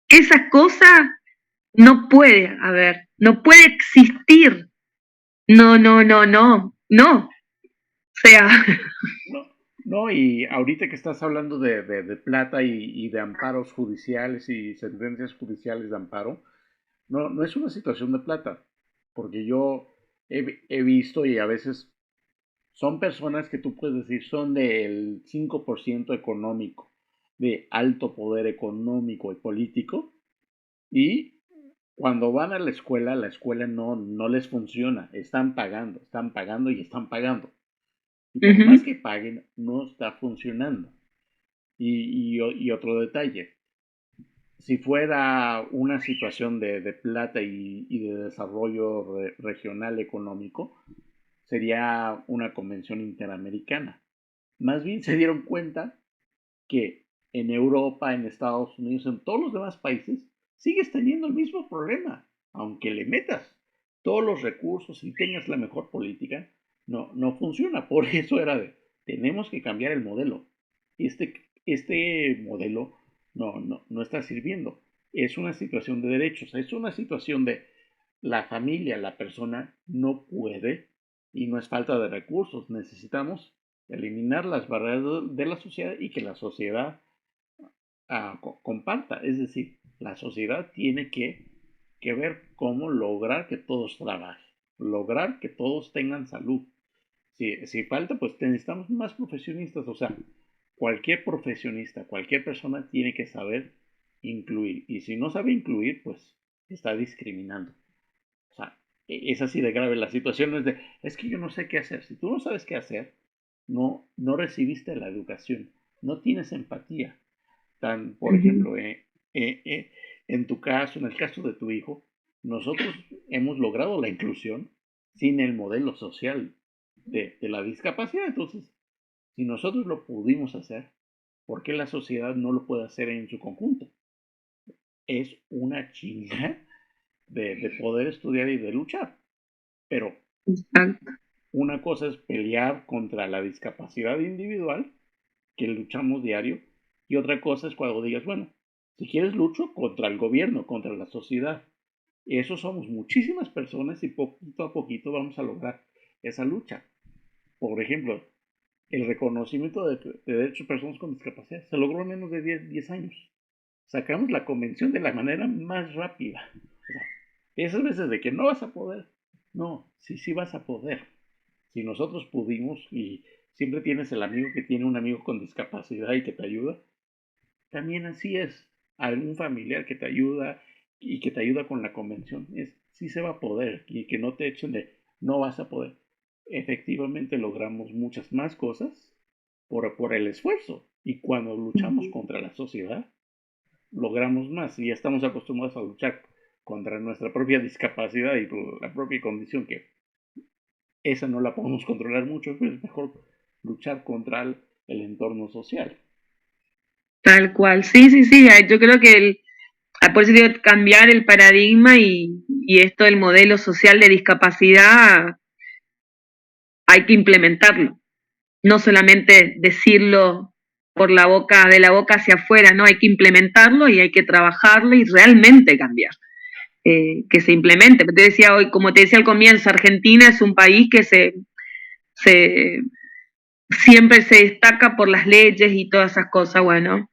Esas cosas no puede haber, no puede existir. No, no, no, no, no. O sea. No, no, y ahorita que estás hablando de plata y de amparos judiciales y sentencias judiciales de amparo, no, no es una situación de plata, porque yo he visto y a veces son personas que tú puedes decir son del 5% económico, de alto poder económico y político, y cuando van a la escuela no, no les funciona, están pagando y están pagando. Y por más que paguen, no está funcionando. Y otro detalle, si fuera una situación de plata y de desarrollo regional económico, sería una convención interamericana. Más bien se dieron cuenta que en Europa, en Estados Unidos, en todos los demás países, sigues teniendo el mismo problema. Aunque le metas todos los recursos y tengas la mejor política, no, no funciona. Por eso era de, tenemos que cambiar el modelo. Este modelo no está sirviendo. Es una situación de derechos, es una situación de la familia, la persona no puede y no es falta de recursos. Necesitamos eliminar las barreras de la sociedad y que la sociedad comparta. Es decir, la sociedad tiene que ver cómo lograr que todos trabajen, lograr que todos tengan salud. Si falta, pues necesitamos más profesionistas. O sea, cualquier profesionista, cualquier persona tiene que saber incluir. Y si no sabe incluir, pues está discriminando. O sea, es así de grave. La situación no es de, es que yo no sé qué hacer. Si tú no sabes qué hacer, no recibiste la educación, no tienes empatía. Por Ujú. ejemplo, en tu caso, en el caso de tu hijo, nosotros hemos logrado la inclusión sin el modelo social de la discapacidad. Entonces, si nosotros lo pudimos hacer, ¿por qué la sociedad no lo puede hacer en su conjunto? Es una chinga de poder estudiar y de luchar. Pero Exacto. una cosa es pelear contra la discapacidad individual, que luchamos diario, y otra cosa es cuando digas, bueno, si quieres lucho contra el gobierno, contra la sociedad. Eso somos muchísimas personas y poquito a poquito vamos a lograr esa lucha. Por ejemplo, el reconocimiento de derechos de personas con discapacidad se logró en menos de 10 años. Sacamos la convención de la manera más rápida. O sea, esas veces de que no vas a poder, no, sí vas a poder. Si nosotros pudimos y siempre tienes el amigo que tiene un amigo con discapacidad y que te ayuda, también así es. Algún familiar que te ayuda y que te ayuda con la convención, sí se va a poder y que no te echen de no vas a poder. Efectivamente logramos muchas más cosas por el esfuerzo. Y cuando luchamos Ujú. contra la sociedad, logramos más. Y ya estamos acostumbrados a luchar contra nuestra propia discapacidad y la propia condición, que esa no la podemos controlar mucho, pero es mejor luchar contra el entorno social. Tal cual. Sí, sí, sí. Yo creo que por eso digo, cambiar el paradigma y esto del modelo social de discapacidad hay que implementarlo. No solamente decirlo por la boca, de la boca hacia afuera, no, hay que implementarlo y hay que trabajarlo y realmente cambiar. Que se implemente. Te decía hoy, como te decía al comienzo, Argentina es un país que se siempre se destaca por las leyes y todas esas cosas. Bueno,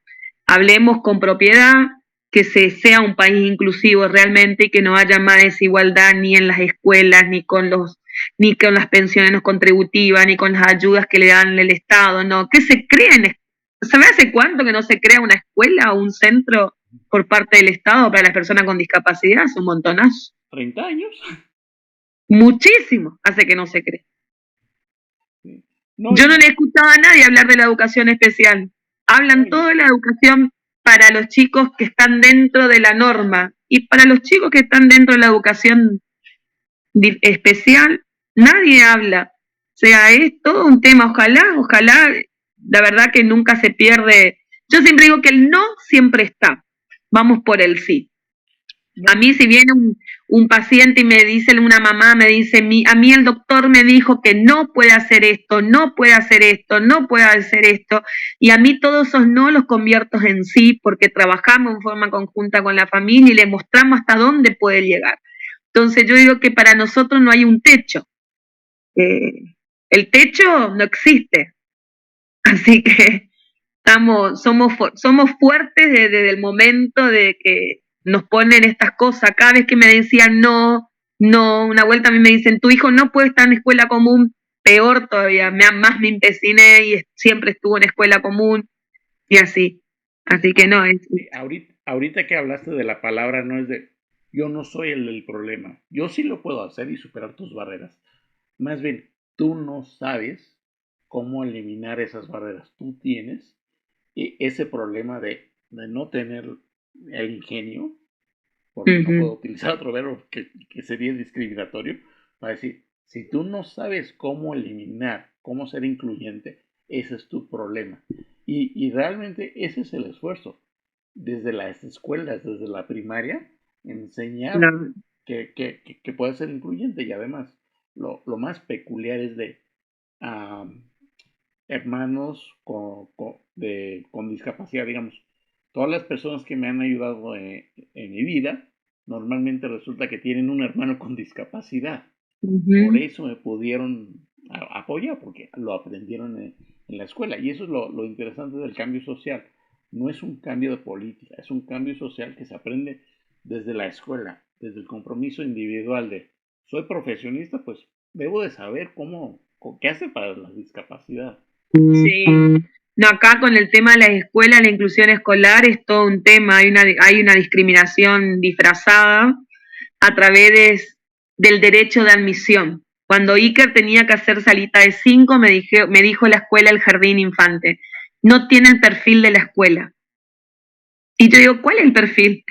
hablemos con propiedad, que sea un país inclusivo realmente y que no haya más desigualdad ni en las escuelas, ni con las pensiones no contributivas, ni con las ayudas que le dan el Estado, no, que se creen. ¿Sabe hace cuánto que no se crea una escuela o un centro por parte del Estado para las personas con discapacidad? Es un montonazo. 30 años. Muchísimo hace que no se cree. No, Yo no le he escuchado a nadie hablar de la educación especial. no, Hablan todo de la educación para los chicos que están dentro de la norma. Y para los chicos que están dentro de la educación especial, nadie habla. O sea, es todo un tema. Ojalá, la verdad que nunca se pierde. Yo siempre digo que el no siempre está. Vamos por el sí. A no, mí si viene un paciente y me dice, una mamá me dice, a mí el doctor me dijo que no puede hacer esto, no puede hacer esto, no puede hacer esto, y a mí todos esos no los convierto en sí porque trabajamos en forma conjunta con la familia y le mostramos hasta dónde puede llegar. Entonces yo digo que para nosotros no hay un techo. Eh, el techo no existe, así que somos fuertes desde el momento de que nos ponen estas cosas. Cada vez que me decían no, no, una vuelta a mí me dicen, tu hijo no puede estar en escuela común, peor todavía, más me empeciné y siempre estuvo en escuela común y así. Así que no, ahorita que hablaste de la palabra, no es de yo no soy el del problema. Yo sí lo puedo hacer y superar tus barreras. Más bien, tú no sabes cómo eliminar esas barreras. Tú tienes ese problema de no tener el ingenio, porque no puedo uh-huh. utilizar otro verbo que sería discriminatorio, para decir, si tú no sabes cómo eliminar, cómo ser incluyente, ese es tu problema. Y realmente ese es el esfuerzo. Desde las escuelas, desde la primaria, enseñar No, que puede ser incluyente. Y además, lo más peculiar es de um, hermanos con discapacidad, digamos. Todas las personas que me han ayudado en mi vida, normalmente resulta que tienen un hermano con discapacidad. Por uh-huh. eso me pudieron apoyar, porque lo aprendieron en la escuela. Y eso es lo interesante del cambio social. No es un cambio de política, es un cambio social que se aprende desde la escuela, desde el compromiso individual de soy profesionista, pues debo de saber ¿qué hace para la discapacidad? Sí. No, acá con el tema de las escuelas, la inclusión escolar es todo un tema. Hay una discriminación disfrazada a través del derecho de admisión. Cuando Iker tenía que hacer salita de 5, me dijo la escuela, el jardín infante, no tiene el perfil de la escuela. Y yo digo, ¿cuál es el perfil?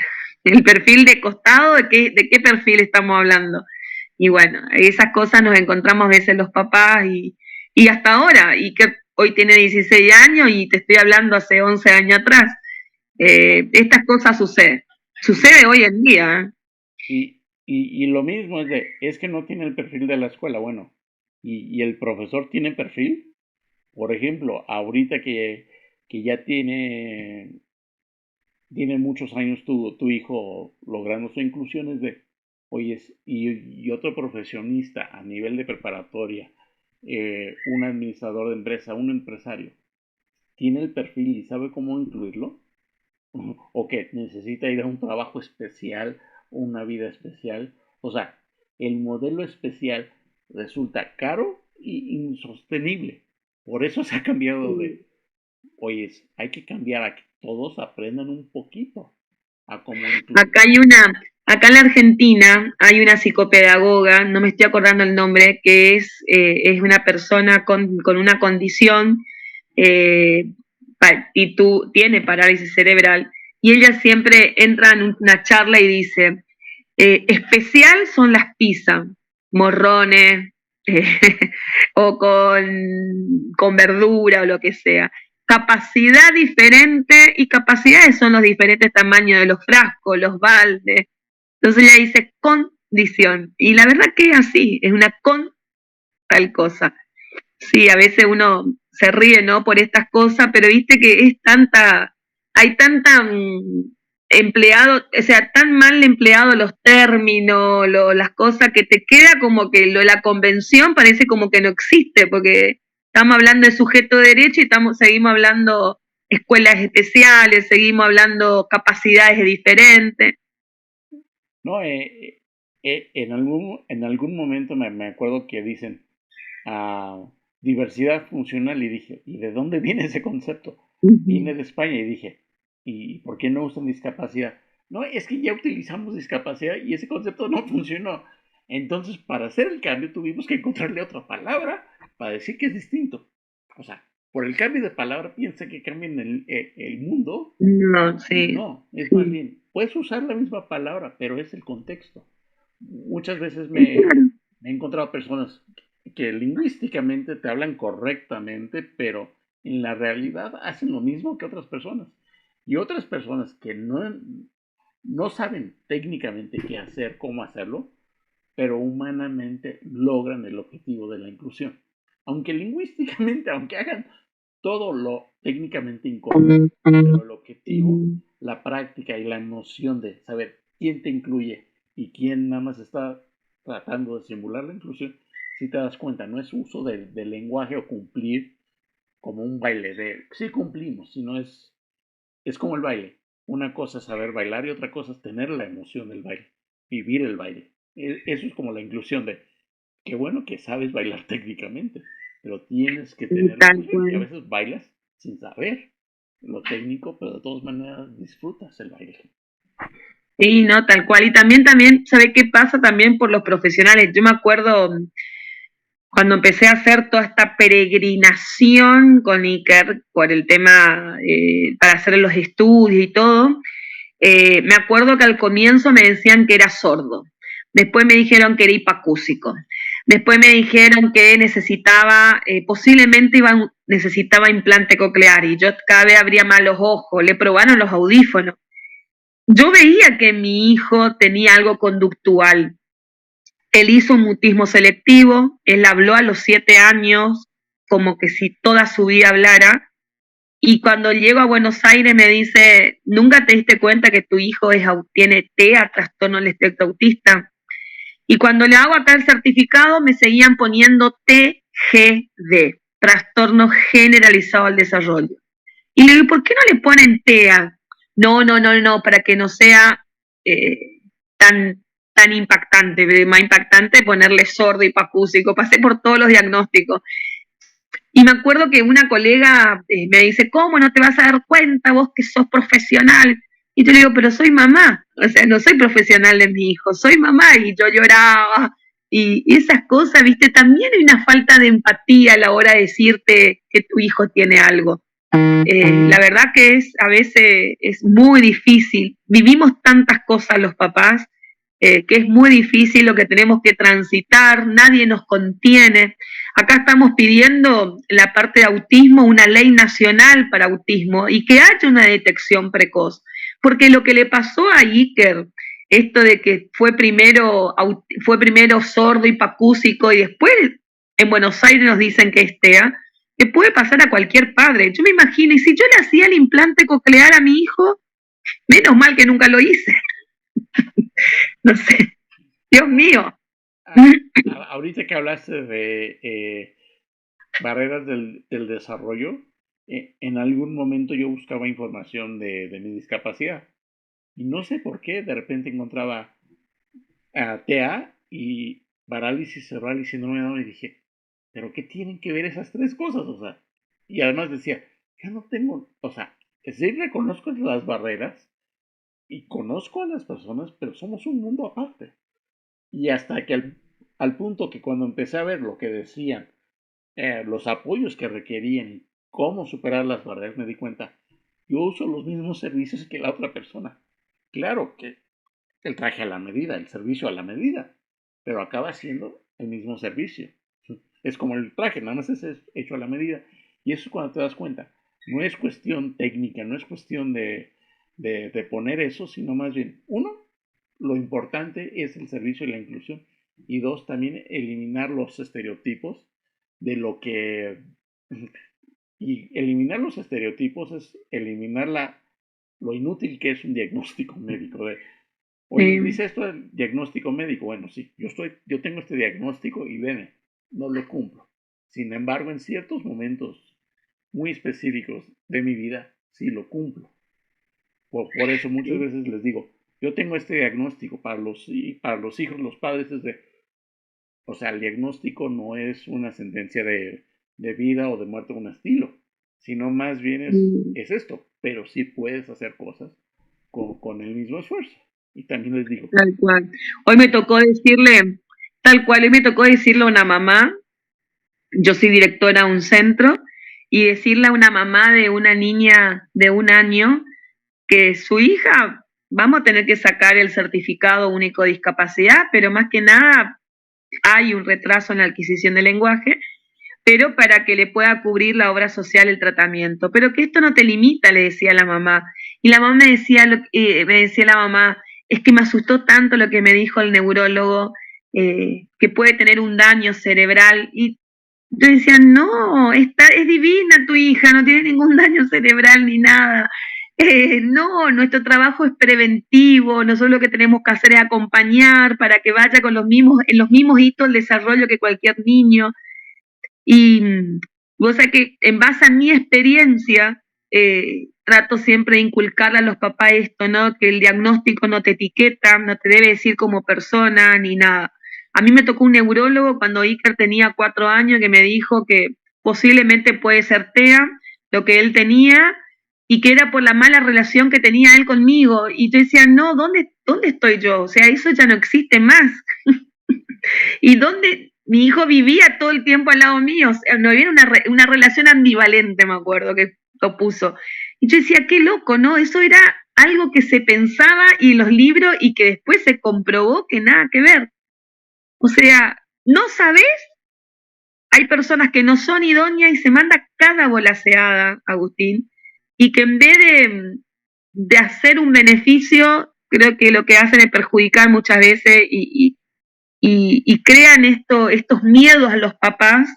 ¿El perfil de costado? ¿De qué perfil estamos hablando? Y bueno, esas cosas nos encontramos a veces los papás y hasta ahora, y que hoy tiene 16 años y te estoy hablando hace 11 años atrás. Estas cosas sucede hoy en día. Y lo mismo es que no tiene el perfil de la escuela, bueno, y el profesor tiene perfil. Por ejemplo, ahorita que ya tiene muchos años tu hijo logrando su inclusión, es de, oye, y otro profesionista a nivel de preparatoria, un administrador de empresa, un empresario, ¿tiene el perfil y sabe cómo incluirlo? ¿O que necesita ir a un trabajo especial, una vida especial? O sea, el modelo especial resulta caro e insostenible. Por eso se ha cambiado de, oye, hay que cambiar a que todos aprendan un poquito a cómo incluir. Acá en la Argentina hay una psicopedagoga, no me estoy acordando el nombre, que es una persona con una condición y tiene parálisis cerebral, y ella siempre entra en una charla y dice, especial son las pizzas, morrones, eh, o con verdura o lo que sea. Capacidad diferente y capacidades son los diferentes tamaños de los frascos, los baldes. Entonces ella dice condición. Y la verdad que es así, es una con tal cosa. Sí, a veces uno se ríe, ¿no? Por estas cosas, pero viste que hay tanta empleado, o sea, tan mal empleado los términos, las cosas, que te queda como que la convención parece como que no existe, porque estamos hablando de sujeto de derecho y seguimos hablando escuelas especiales, seguimos hablando capacidades diferentes. No, en algún momento me acuerdo que dicen diversidad funcional y dije, ¿y de dónde viene ese concepto? Viene de España y dije, ¿y por qué no usan discapacidad? No, es que ya utilizamos discapacidad y ese concepto no funcionó. Entonces, para hacer el cambio tuvimos que encontrarle otra palabra para decir que es distinto. O sea, por el cambio de palabra piensa que cambien el mundo. No, sí. No, es más bien, puedes usar la misma palabra, pero es el contexto. Muchas veces me he encontrado personas que lingüísticamente te hablan correctamente, pero en la realidad hacen lo mismo que otras personas. Y otras personas que no saben técnicamente qué hacer, cómo hacerlo, pero humanamente logran el objetivo de la inclusión. Aunque lingüísticamente, aunque hagan todo lo técnicamente incorrecto, pero el objetivo, la práctica y la emoción de saber quién te incluye y quién nada más está tratando de simular la inclusión, si te das cuenta, no es uso del lenguaje o cumplir como un baile de sí cumplimos, sino es como el baile. Una cosa es saber bailar y otra cosa es tener la emoción del baile, vivir el baile. Eso es como la inclusión de qué bueno que sabes bailar técnicamente, pero tienes que tener la emoción y a veces bailas sin saber lo técnico, pero de todas maneras disfrutas el baile. Sí, no, tal cual. Y también, ¿sabe qué pasa también por los profesionales? Yo me acuerdo cuando empecé a hacer toda esta peregrinación con Iker por el tema para hacer los estudios y todo, me acuerdo que al comienzo me decían que era sordo, después me dijeron que era hipacúsico, después me dijeron que necesitaba, posiblemente necesitaba implante coclear y yo cada vez abría más los ojos, le probaron los audífonos. Yo veía que mi hijo tenía algo conductual. Él hizo un mutismo selectivo, él habló a los 7 años como que si toda su vida hablara, y cuando llego a Buenos Aires me dice, ¿nunca te diste cuenta que tu hijo tiene TEA, trastorno del espectro autista? Y cuando le hago acá el certificado me seguían poniendo TGD, trastorno generalizado al desarrollo. Y le digo, ¿por qué no le ponen TEA? No, para que no sea tan tan impactante, más impactante ponerle sordo y pacúsico, pasé por todos los diagnósticos. Y me acuerdo que una colega me dice, ¿cómo no te vas a dar cuenta vos que sos profesional? Y yo le digo, pero soy mamá, o sea, no soy profesional de mi hijo, soy mamá. Y yo lloraba. Y esas cosas, viste, también hay una falta de empatía a la hora de decirte que tu hijo tiene algo. La verdad que a veces es muy difícil. Vivimos tantas cosas los papás que es muy difícil lo que tenemos que transitar, nadie nos contiene. Acá estamos pidiendo en la parte de autismo una ley nacional para autismo y que haya una detección precoz, porque lo que le pasó a Iker, esto de que fue primero sordo y pacúsico y después en Buenos Aires nos dicen que es TEA, que puede pasar a cualquier padre. Yo me imagino, y si yo le hacía el implante coclear a mi hijo, menos mal que nunca lo hice. No sé, Dios mío. Ahorita que hablaste de barreras del desarrollo, en algún momento yo buscaba información de mi discapacidad y no sé por qué de repente encontraba TEA y parálisis cerebral y síndrome de Down y dije, ¿pero qué tienen que ver esas tres cosas? O sea, y además decía, yo no tengo, o sea, sí reconozco las barreras y conozco a las personas, pero somos un mundo aparte. Y hasta que al punto que cuando empecé a ver lo que decían, los apoyos que requerían y cómo superar las barreras, me di cuenta, yo uso los mismos servicios que la otra persona. Claro que el traje a la medida, el servicio a la medida, pero acaba siendo el mismo servicio. Es como el traje, nada más es hecho a la medida. Y eso cuando te das cuenta, no es cuestión técnica, no es cuestión de poner eso, sino más bien, uno, lo importante es el servicio y la inclusión. Y dos, también eliminar los estereotipos de lo que... Y eliminar los estereotipos es eliminar lo inútil que es un diagnóstico médico. Oye, dice esto del diagnóstico médico. Bueno, sí, yo tengo este diagnóstico y veme, no lo cumplo. Sin embargo, en ciertos momentos muy específicos de mi vida, sí lo cumplo. Por eso muchas veces les digo, yo tengo este diagnóstico para los hijos, los padres, o sea, el diagnóstico no es una sentencia de vida o de muerte o un estilo, sino más bien es esto, pero sí puedes hacer cosas con el mismo esfuerzo. Y también les digo. Tal cual. Hoy me tocó decirle, tal cual, hoy me tocó decirle a una mamá, yo soy directora de un centro, y decirle a una mamá de una niña de 1 año que su hija, vamos a tener que sacar el certificado único de discapacidad, pero más que nada hay un retraso en la adquisición del lenguaje, pero para que le pueda cubrir la obra social el tratamiento. Pero que esto no te limita, le decía la mamá. Y la mamá me decía la mamá, es que me asustó tanto lo que me dijo el neurólogo, que puede tener un daño cerebral. Y yo decía, no, es divina tu hija, no tiene ningún daño cerebral ni nada. No, nuestro trabajo es preventivo, nosotros lo que tenemos que hacer es acompañar para que vaya en los mismos hitos del desarrollo que cualquier niño. Y vos sabés que en base a mi experiencia, trato siempre de inculcarle a los papás esto, ¿no? Que el diagnóstico no te etiqueta, no te debe decir como persona ni nada. A mí me tocó un neurólogo cuando Iker tenía 4 años que me dijo que posiblemente puede ser TEA, lo que él tenía, y que era por la mala relación que tenía él conmigo. Y yo decía, no, ¿dónde estoy yo? O sea, eso ya no existe más. ¿Y dónde? Mi hijo vivía todo el tiempo al lado mío, o sea, no había una relación ambivalente, me acuerdo que lo puso. Y yo decía, qué loco, ¿no? Eso era algo que se pensaba y en los libros y que después se comprobó que nada que ver. O sea, ¿no sabés? Hay personas que no son idóneas y se manda cada volaseada, Agustín, y que en vez de hacer un beneficio, creo que lo que hacen es perjudicar muchas veces y crean estos miedos a los papás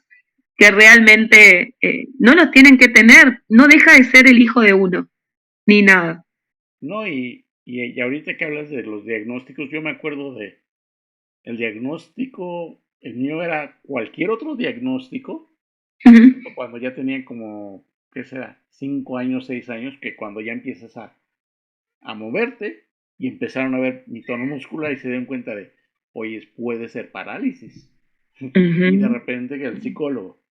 que realmente no los tienen que tener, no deja de ser el hijo de uno, ni nada. No, y ahorita que hablas de los diagnósticos, yo me acuerdo de el diagnóstico, el mío era cualquier otro diagnóstico, cuando ya tenía como, ¿qué será? 5 años, 6 años, que cuando ya empiezas a moverte, y empezaron a ver mi tono muscular y se dieron cuenta de, oye, puede ser parálisis. Y de repente que el psicólogo,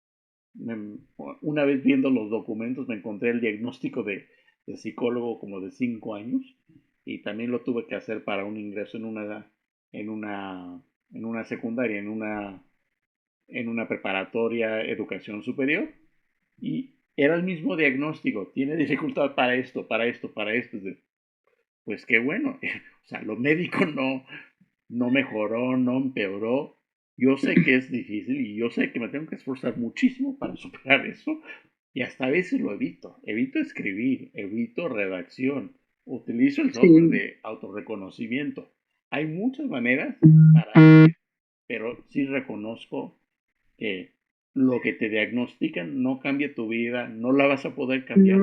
una vez viendo los documentos me encontré el diagnóstico de psicólogo como de 5 años y también lo tuve que hacer para un ingreso en una secundaria, en una preparatoria, educación superior, y era el mismo diagnóstico, tiene dificultad para esto, para esto, para esto. Pues qué bueno, o sea, lo médico no mejoró, no empeoró. Yo sé que es difícil y yo sé que me tengo que esforzar muchísimo para superar eso y hasta a veces lo evito. Evito escribir, evito redacción, utilizo el software de autorreconocimiento. Hay muchas maneras para, pero sí reconozco que lo que te diagnostican no cambia tu vida, no la vas a poder cambiar,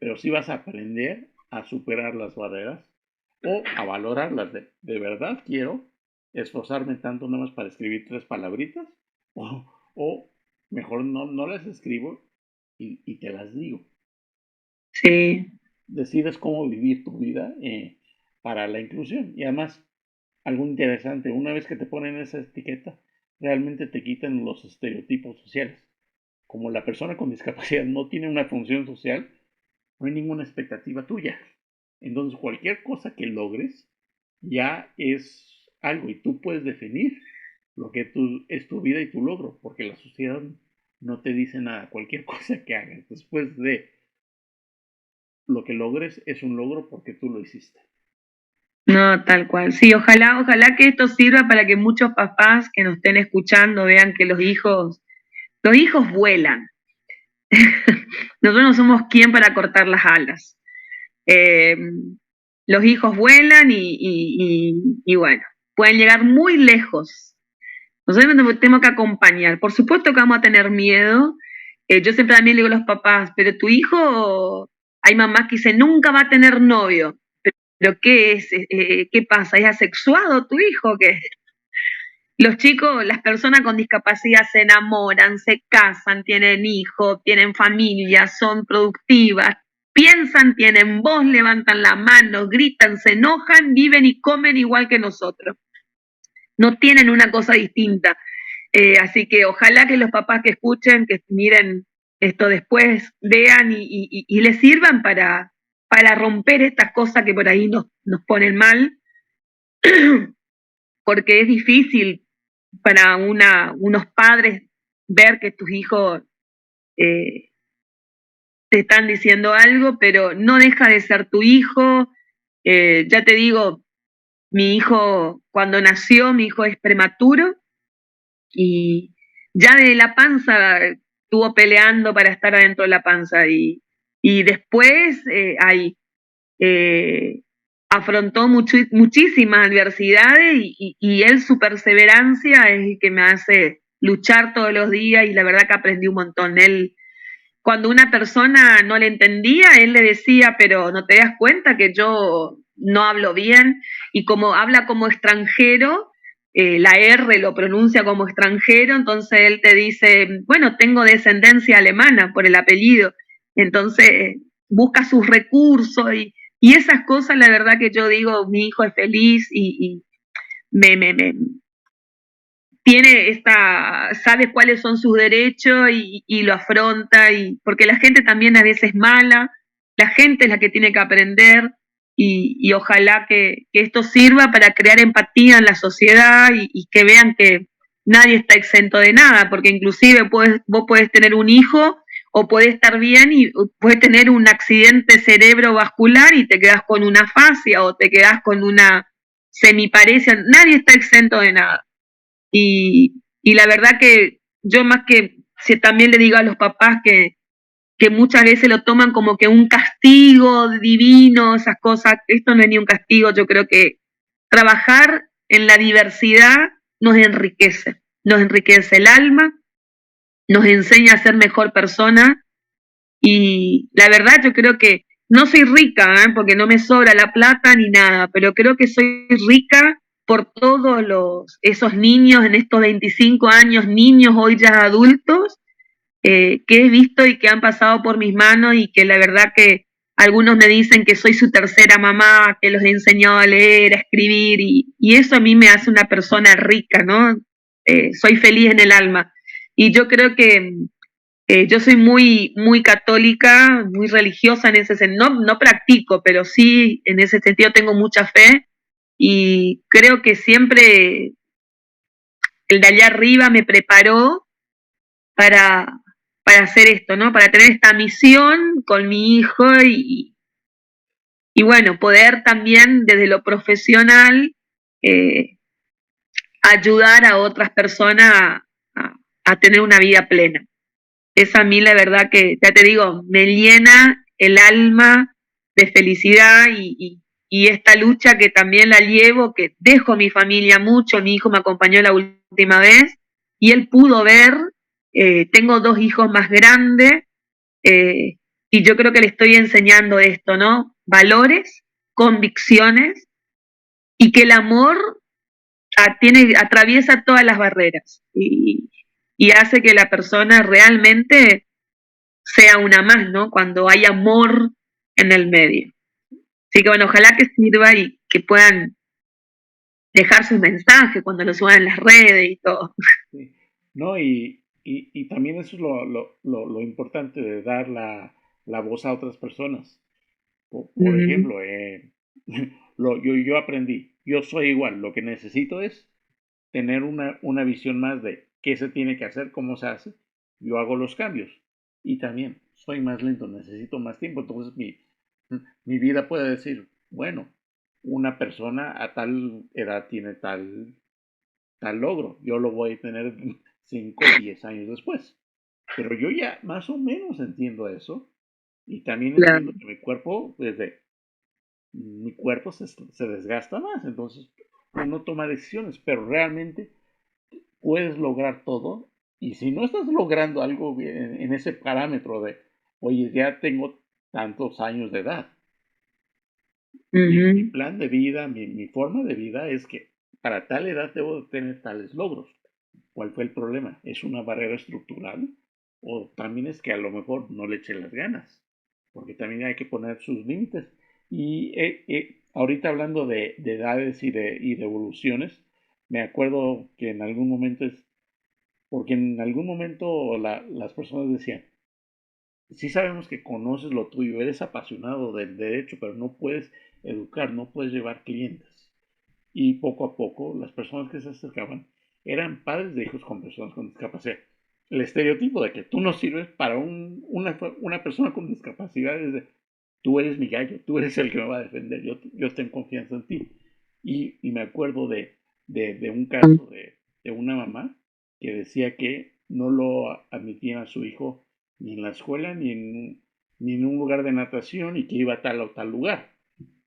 pero sí vas a aprender a superar las barreras o a valorarlas. De verdad quiero esforzarme tanto nada más para escribir 3 palabritas o mejor no las escribo y te las digo. Sí. Decides cómo vivir tu vida para la inclusión. Y además, algo interesante, una vez que te ponen esa etiqueta, realmente te quitan los estereotipos sociales. Como la persona con discapacidad no tiene una función social, no hay ninguna expectativa tuya. Entonces cualquier cosa que logres ya es algo y tú puedes definir lo que es tu vida y tu logro, porque la sociedad no te dice nada. Cualquier cosa que hagas después de lo que logres es un logro porque tú lo hiciste. No, tal cual. Sí, ojalá que esto sirva para que muchos papás que nos estén escuchando vean que los hijos vuelan. Nosotros no somos quien para cortar las alas. Los hijos vuelan y bueno, pueden llegar muy lejos. Nosotros tenemos que acompañar. Por supuesto que vamos a tener miedo. Yo siempre también le digo a los papás, pero tu hijo, hay mamás que dicen, nunca va a tener novio. ¿Pero qué es? ¿Qué pasa? ¿Es asexuado tu hijo? ¿Qué? Los chicos, las personas con discapacidad se enamoran, se casan, tienen hijos, tienen familia, son productivas, piensan, tienen voz, levantan la mano, gritan, se enojan, viven y comen igual que nosotros. No tienen una cosa distinta. Así que ojalá que los papás que escuchen, que miren esto después, vean y les sirvan para romper estas cosas que por ahí nos ponen mal, porque es difícil para unos padres ver que tus hijos te están diciendo algo, pero no deja de ser tu hijo. Ya te digo, mi hijo, cuando nació, mi hijo es prematuro y ya de la panza estuvo peleando para estar adentro de la panza y después ahí afrontó muchísimas adversidades y él su perseverancia es el que me hace luchar todos los días y la verdad que aprendí un montón. Él, cuando una persona no le entendía, él le decía, pero ¿no te das cuenta que yo no hablo bien? Y como habla como extranjero, la R lo pronuncia como extranjero, entonces él te dice, bueno, tengo descendencia alemana por el apellido, entonces busca sus recursos y esas cosas, la verdad que yo digo, mi hijo es feliz y me tiene sabe cuáles son sus derechos y lo afronta, porque la gente también a veces es mala, la gente es la que tiene que aprender y ojalá que esto sirva para crear empatía en la sociedad y que vean que nadie está exento de nada, porque inclusive vos podés tener un hijo o podés estar bien y podés tener un accidente cerebrovascular y te quedás con una fascia o te quedás con una semiparesia, nadie está exento de nada. Y la verdad que yo más que también le digo a los papás que muchas veces lo toman como que un castigo divino, esas cosas, esto no es ni un castigo, yo creo que trabajar en la diversidad nos enriquece el alma, nos enseña a ser mejor persona y la verdad yo creo que no soy rica, porque no me sobra la plata ni nada, pero creo que soy rica por todos esos niños en estos 25 años, niños hoy ya adultos, que he visto y que han pasado por mis manos y que la verdad que algunos me dicen que soy su tercera mamá, que los he enseñado a leer, a escribir, y eso a mí me hace una persona rica, ¿no? Soy feliz en el alma. Y yo creo que yo soy muy católica, muy religiosa en ese sentido. No practico, pero sí en ese sentido tengo mucha fe y creo que siempre el de allá arriba me preparó para, para hacer esto, ¿no? Para tener esta misión con mi hijo y bueno, poder también desde lo profesional eh, ayudar a otras personas a tener una vida plena. Esa a mí la verdad que, ya te digo, me llena el alma de felicidad y esta lucha que también la llevo, que dejo a mi familia mucho, mi hijo me acompañó la última vez y él pudo ver, tengo dos hijos más grandes eh, y yo creo que le estoy enseñando esto, ¿no? Valores, convicciones y que el amor atraviesa todas las barreras y hace que la persona realmente sea una más, ¿no? Cuando hay amor en el medio. Así que bueno, ojalá que sirva y que puedan dejar sus mensajes cuando lo suban en las redes y todo. Sí. No, y también eso es lo importante de dar la voz a otras personas. Por Mm, ejemplo, yo aprendí, yo soy igual, lo que necesito es tener una visión más de qué se tiene que hacer, cómo se hace, yo hago los cambios. Y también soy más lento, necesito más tiempo, entonces mi vida puede decir, bueno, una persona a tal edad tiene tal logro, yo lo voy a tener 5 o 10 años después. Pero yo ya más o menos entiendo eso y también claro. entiendo que mi cuerpo se desgasta más, entonces uno toma decisiones, pero realmente puedes lograr todo y si no estás logrando algo en ese parámetro de, oye, ya tengo tantos años de edad, mi Ujú, plan de vida, mi forma de vida es que para tal edad debo tener tales logros. ¿Cuál fue el problema? ¿Es una barrera estructural? ¿O también es que a lo mejor no le eché las ganas? Porque también hay que poner sus límites. Y ahorita hablando de edades y de evoluciones, me acuerdo que en algún momento porque en algún momento las personas decían, sí sabemos que conoces lo tuyo, eres apasionado del derecho, pero no puedes educar, no puedes llevar clientes. Y poco a poco las personas que se acercaban eran padres de hijos con personas con discapacidad. El estereotipo de que tú no sirves para una persona con discapacidad es de, tú eres mi gallo, tú eres el que me va a defender, yo tengo confianza en ti. Y me acuerdo de un caso de una mamá que decía que no lo admitían a su hijo ni en la escuela ni en un lugar de natación y que iba a tal o tal lugar.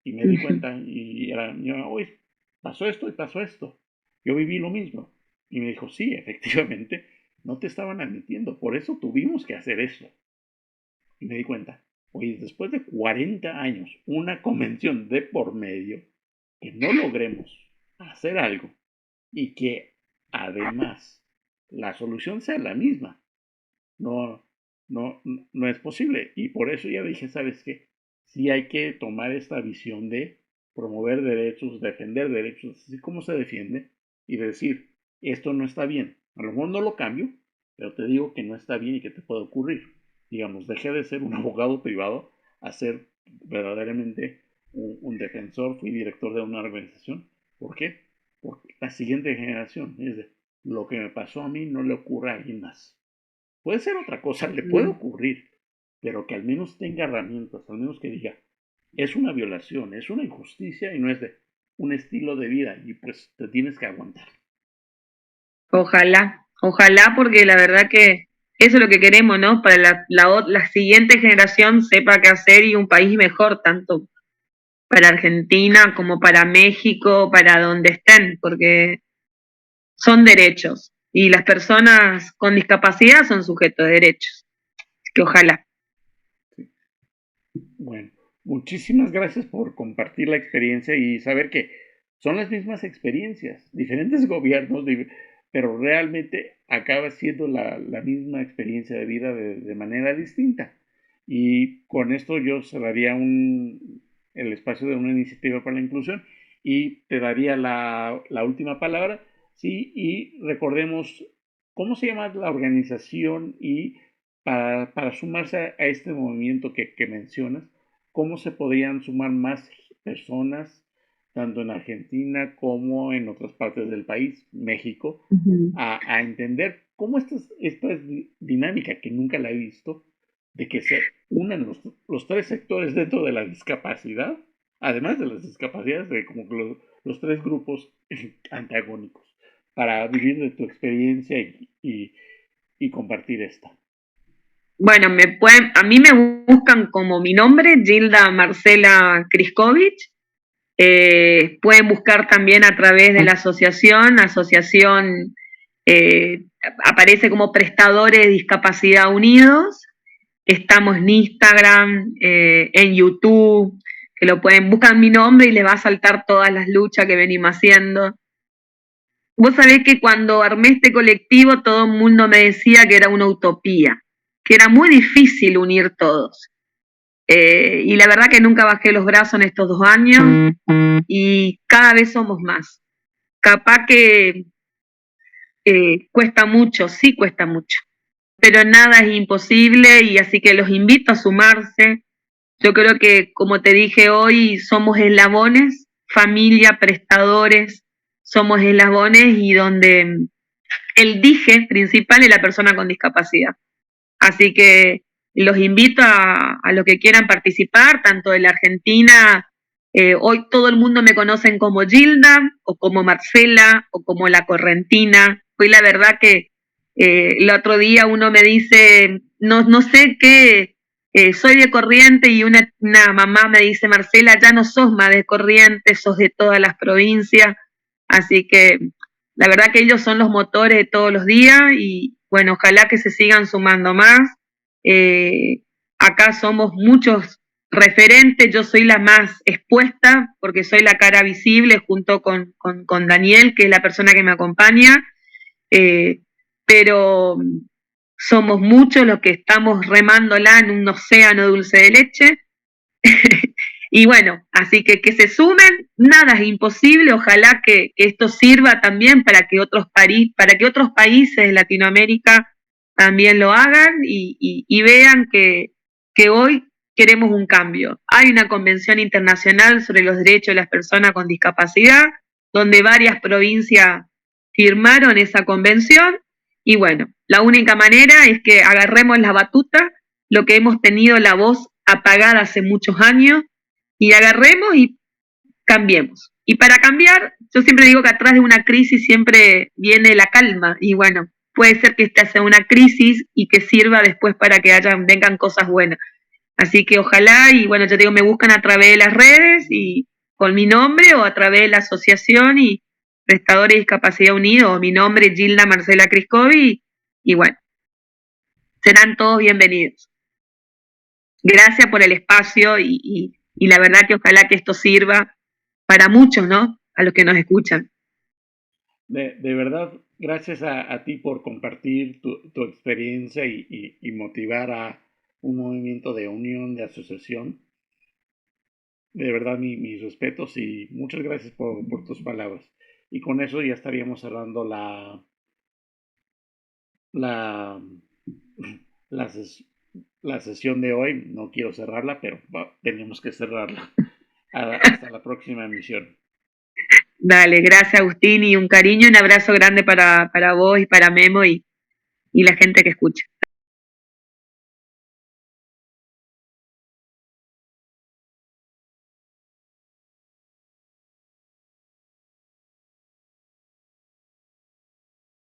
Y me di ujú. cuenta y era, oye, pasó esto y pasó esto. Yo viví lo mismo. Y me dijo, sí, efectivamente, no te estaban admitiendo, por eso tuvimos que hacer eso. Y me di cuenta, oye, después de 40 años, una convención de por medio, que no logremos hacer algo y que además la solución sea la misma, no, no es posible. Y por eso ya dije, ¿sabes qué? Sí hay que tomar esta visión de promover derechos, defender derechos, así como se defiende, y decir, esto no está bien. A lo mejor no lo cambio, pero te digo que no está bien y que te puede ocurrir. Digamos, dejé de ser un abogado privado a ser verdaderamente un defensor, fui director de una organización. ¿Por qué? Porque la siguiente generación, es de, lo que me pasó a mí no le ocurra a alguien más. Puede ser otra cosa, le puede ocurrir, pero que al menos tenga herramientas, al menos que diga, es una violación, es una injusticia y no es de un estilo de vida y pues te tienes que aguantar. Ojalá, ojalá, porque la verdad que eso es lo que queremos, ¿no? Para la siguiente generación sepa qué hacer y un país mejor, tanto para Argentina como para México, para donde estén, porque son derechos y las personas con discapacidad son sujetos de derechos. Así que ojalá. Bueno, muchísimas gracias por compartir la experiencia y saber que son las mismas experiencias, diferentes gobiernos, pero realmente acaba siendo la misma experiencia de vida de manera distinta. Y con esto yo cerraría el espacio de una iniciativa para la inclusión y te daría la última palabra. Sí, y recordemos cómo se llama la organización y para sumarse a este movimiento que mencionas, cómo se podrían sumar más personas, tanto en Argentina como en otras partes del país, México, Ujú. a entender cómo esta dinámica que nunca la he visto, de que se unan los tres sectores dentro de la discapacidad, además de las discapacidades, de como los tres grupos antagónicos, para vivir de tu experiencia y compartir esta. Bueno, a mí me buscan como mi nombre, Gilda Marcela Kriskovich. Pueden buscar también a través de la asociación eh, aparece como Prestadores de Discapacidad Unidos. Estamos en Instagram, en YouTube, que lo pueden, buscan mi nombre y les va a saltar todas las luchas que venimos haciendo. Vos sabés que cuando armé este colectivo todo el mundo me decía que era una utopía, que era muy difícil unir todos. Y la verdad que nunca bajé los brazos en estos 2 años y cada vez somos más. Capaz que cuesta mucho, sí cuesta mucho, pero nada es imposible y así que los invito a sumarse. Yo creo que, como te dije hoy, somos eslabones, familia, prestadores, somos eslabones y donde el dije principal es la persona con discapacidad. Así que los invito a los que quieran participar, tanto de la Argentina, hoy todo el mundo me conocen como Gilda, o como Marcela, o como la Correntina. Hoy la verdad que el otro día uno me dice, no sé qué, soy de Corrientes y una mamá me dice, Marcela, ya no sos más de Corrientes, sos de todas las provincias. Así que la verdad que ellos son los motores de todos los días y bueno, ojalá que se sigan sumando más. Eh, Acá somos muchos referentes, yo soy la más expuesta porque soy la cara visible junto con Daniel, que es la persona que me acompaña, eh, pero somos muchos los que estamos remándola en un océano dulce de leche. Y bueno, así que se sumen, nada es imposible, ojalá que esto sirva también para que otros países de Latinoamérica también lo hagan y vean que hoy queremos un cambio. Hay una convención internacional sobre los derechos de las personas con discapacidad, donde varias provincias firmaron esa convención y bueno, la única manera es que agarremos la batuta, lo que hemos tenido la voz apagada hace muchos años, y agarremos y cambiemos. Y para cambiar, yo siempre digo que atrás de una crisis siempre viene la calma y bueno, puede ser que esta sea una crisis y que sirva después para que vengan cosas buenas. Así que ojalá y bueno, yo digo, me buscan a través de las redes y con mi nombre o a través de la asociación y Prestadores de Discapacidad Unidos, o mi nombre es Gilda Marcela Criscovi y bueno, serán todos bienvenidos. Gracias por el espacio y la verdad que ojalá que esto sirva para muchos, ¿no? A los que nos escuchan. De verdad, gracias a ti por compartir tu experiencia y motivar a un movimiento de unión, de asociación. De verdad, mis respetos y muchas gracias por tus palabras. Y con eso ya estaríamos cerrando la, la, ses- la sesión de hoy. No quiero cerrarla, pero tenemos que cerrarla. Hasta la próxima emisión. Dale, gracias Agustín y un cariño, un abrazo grande para vos y para Memo y la gente que escucha.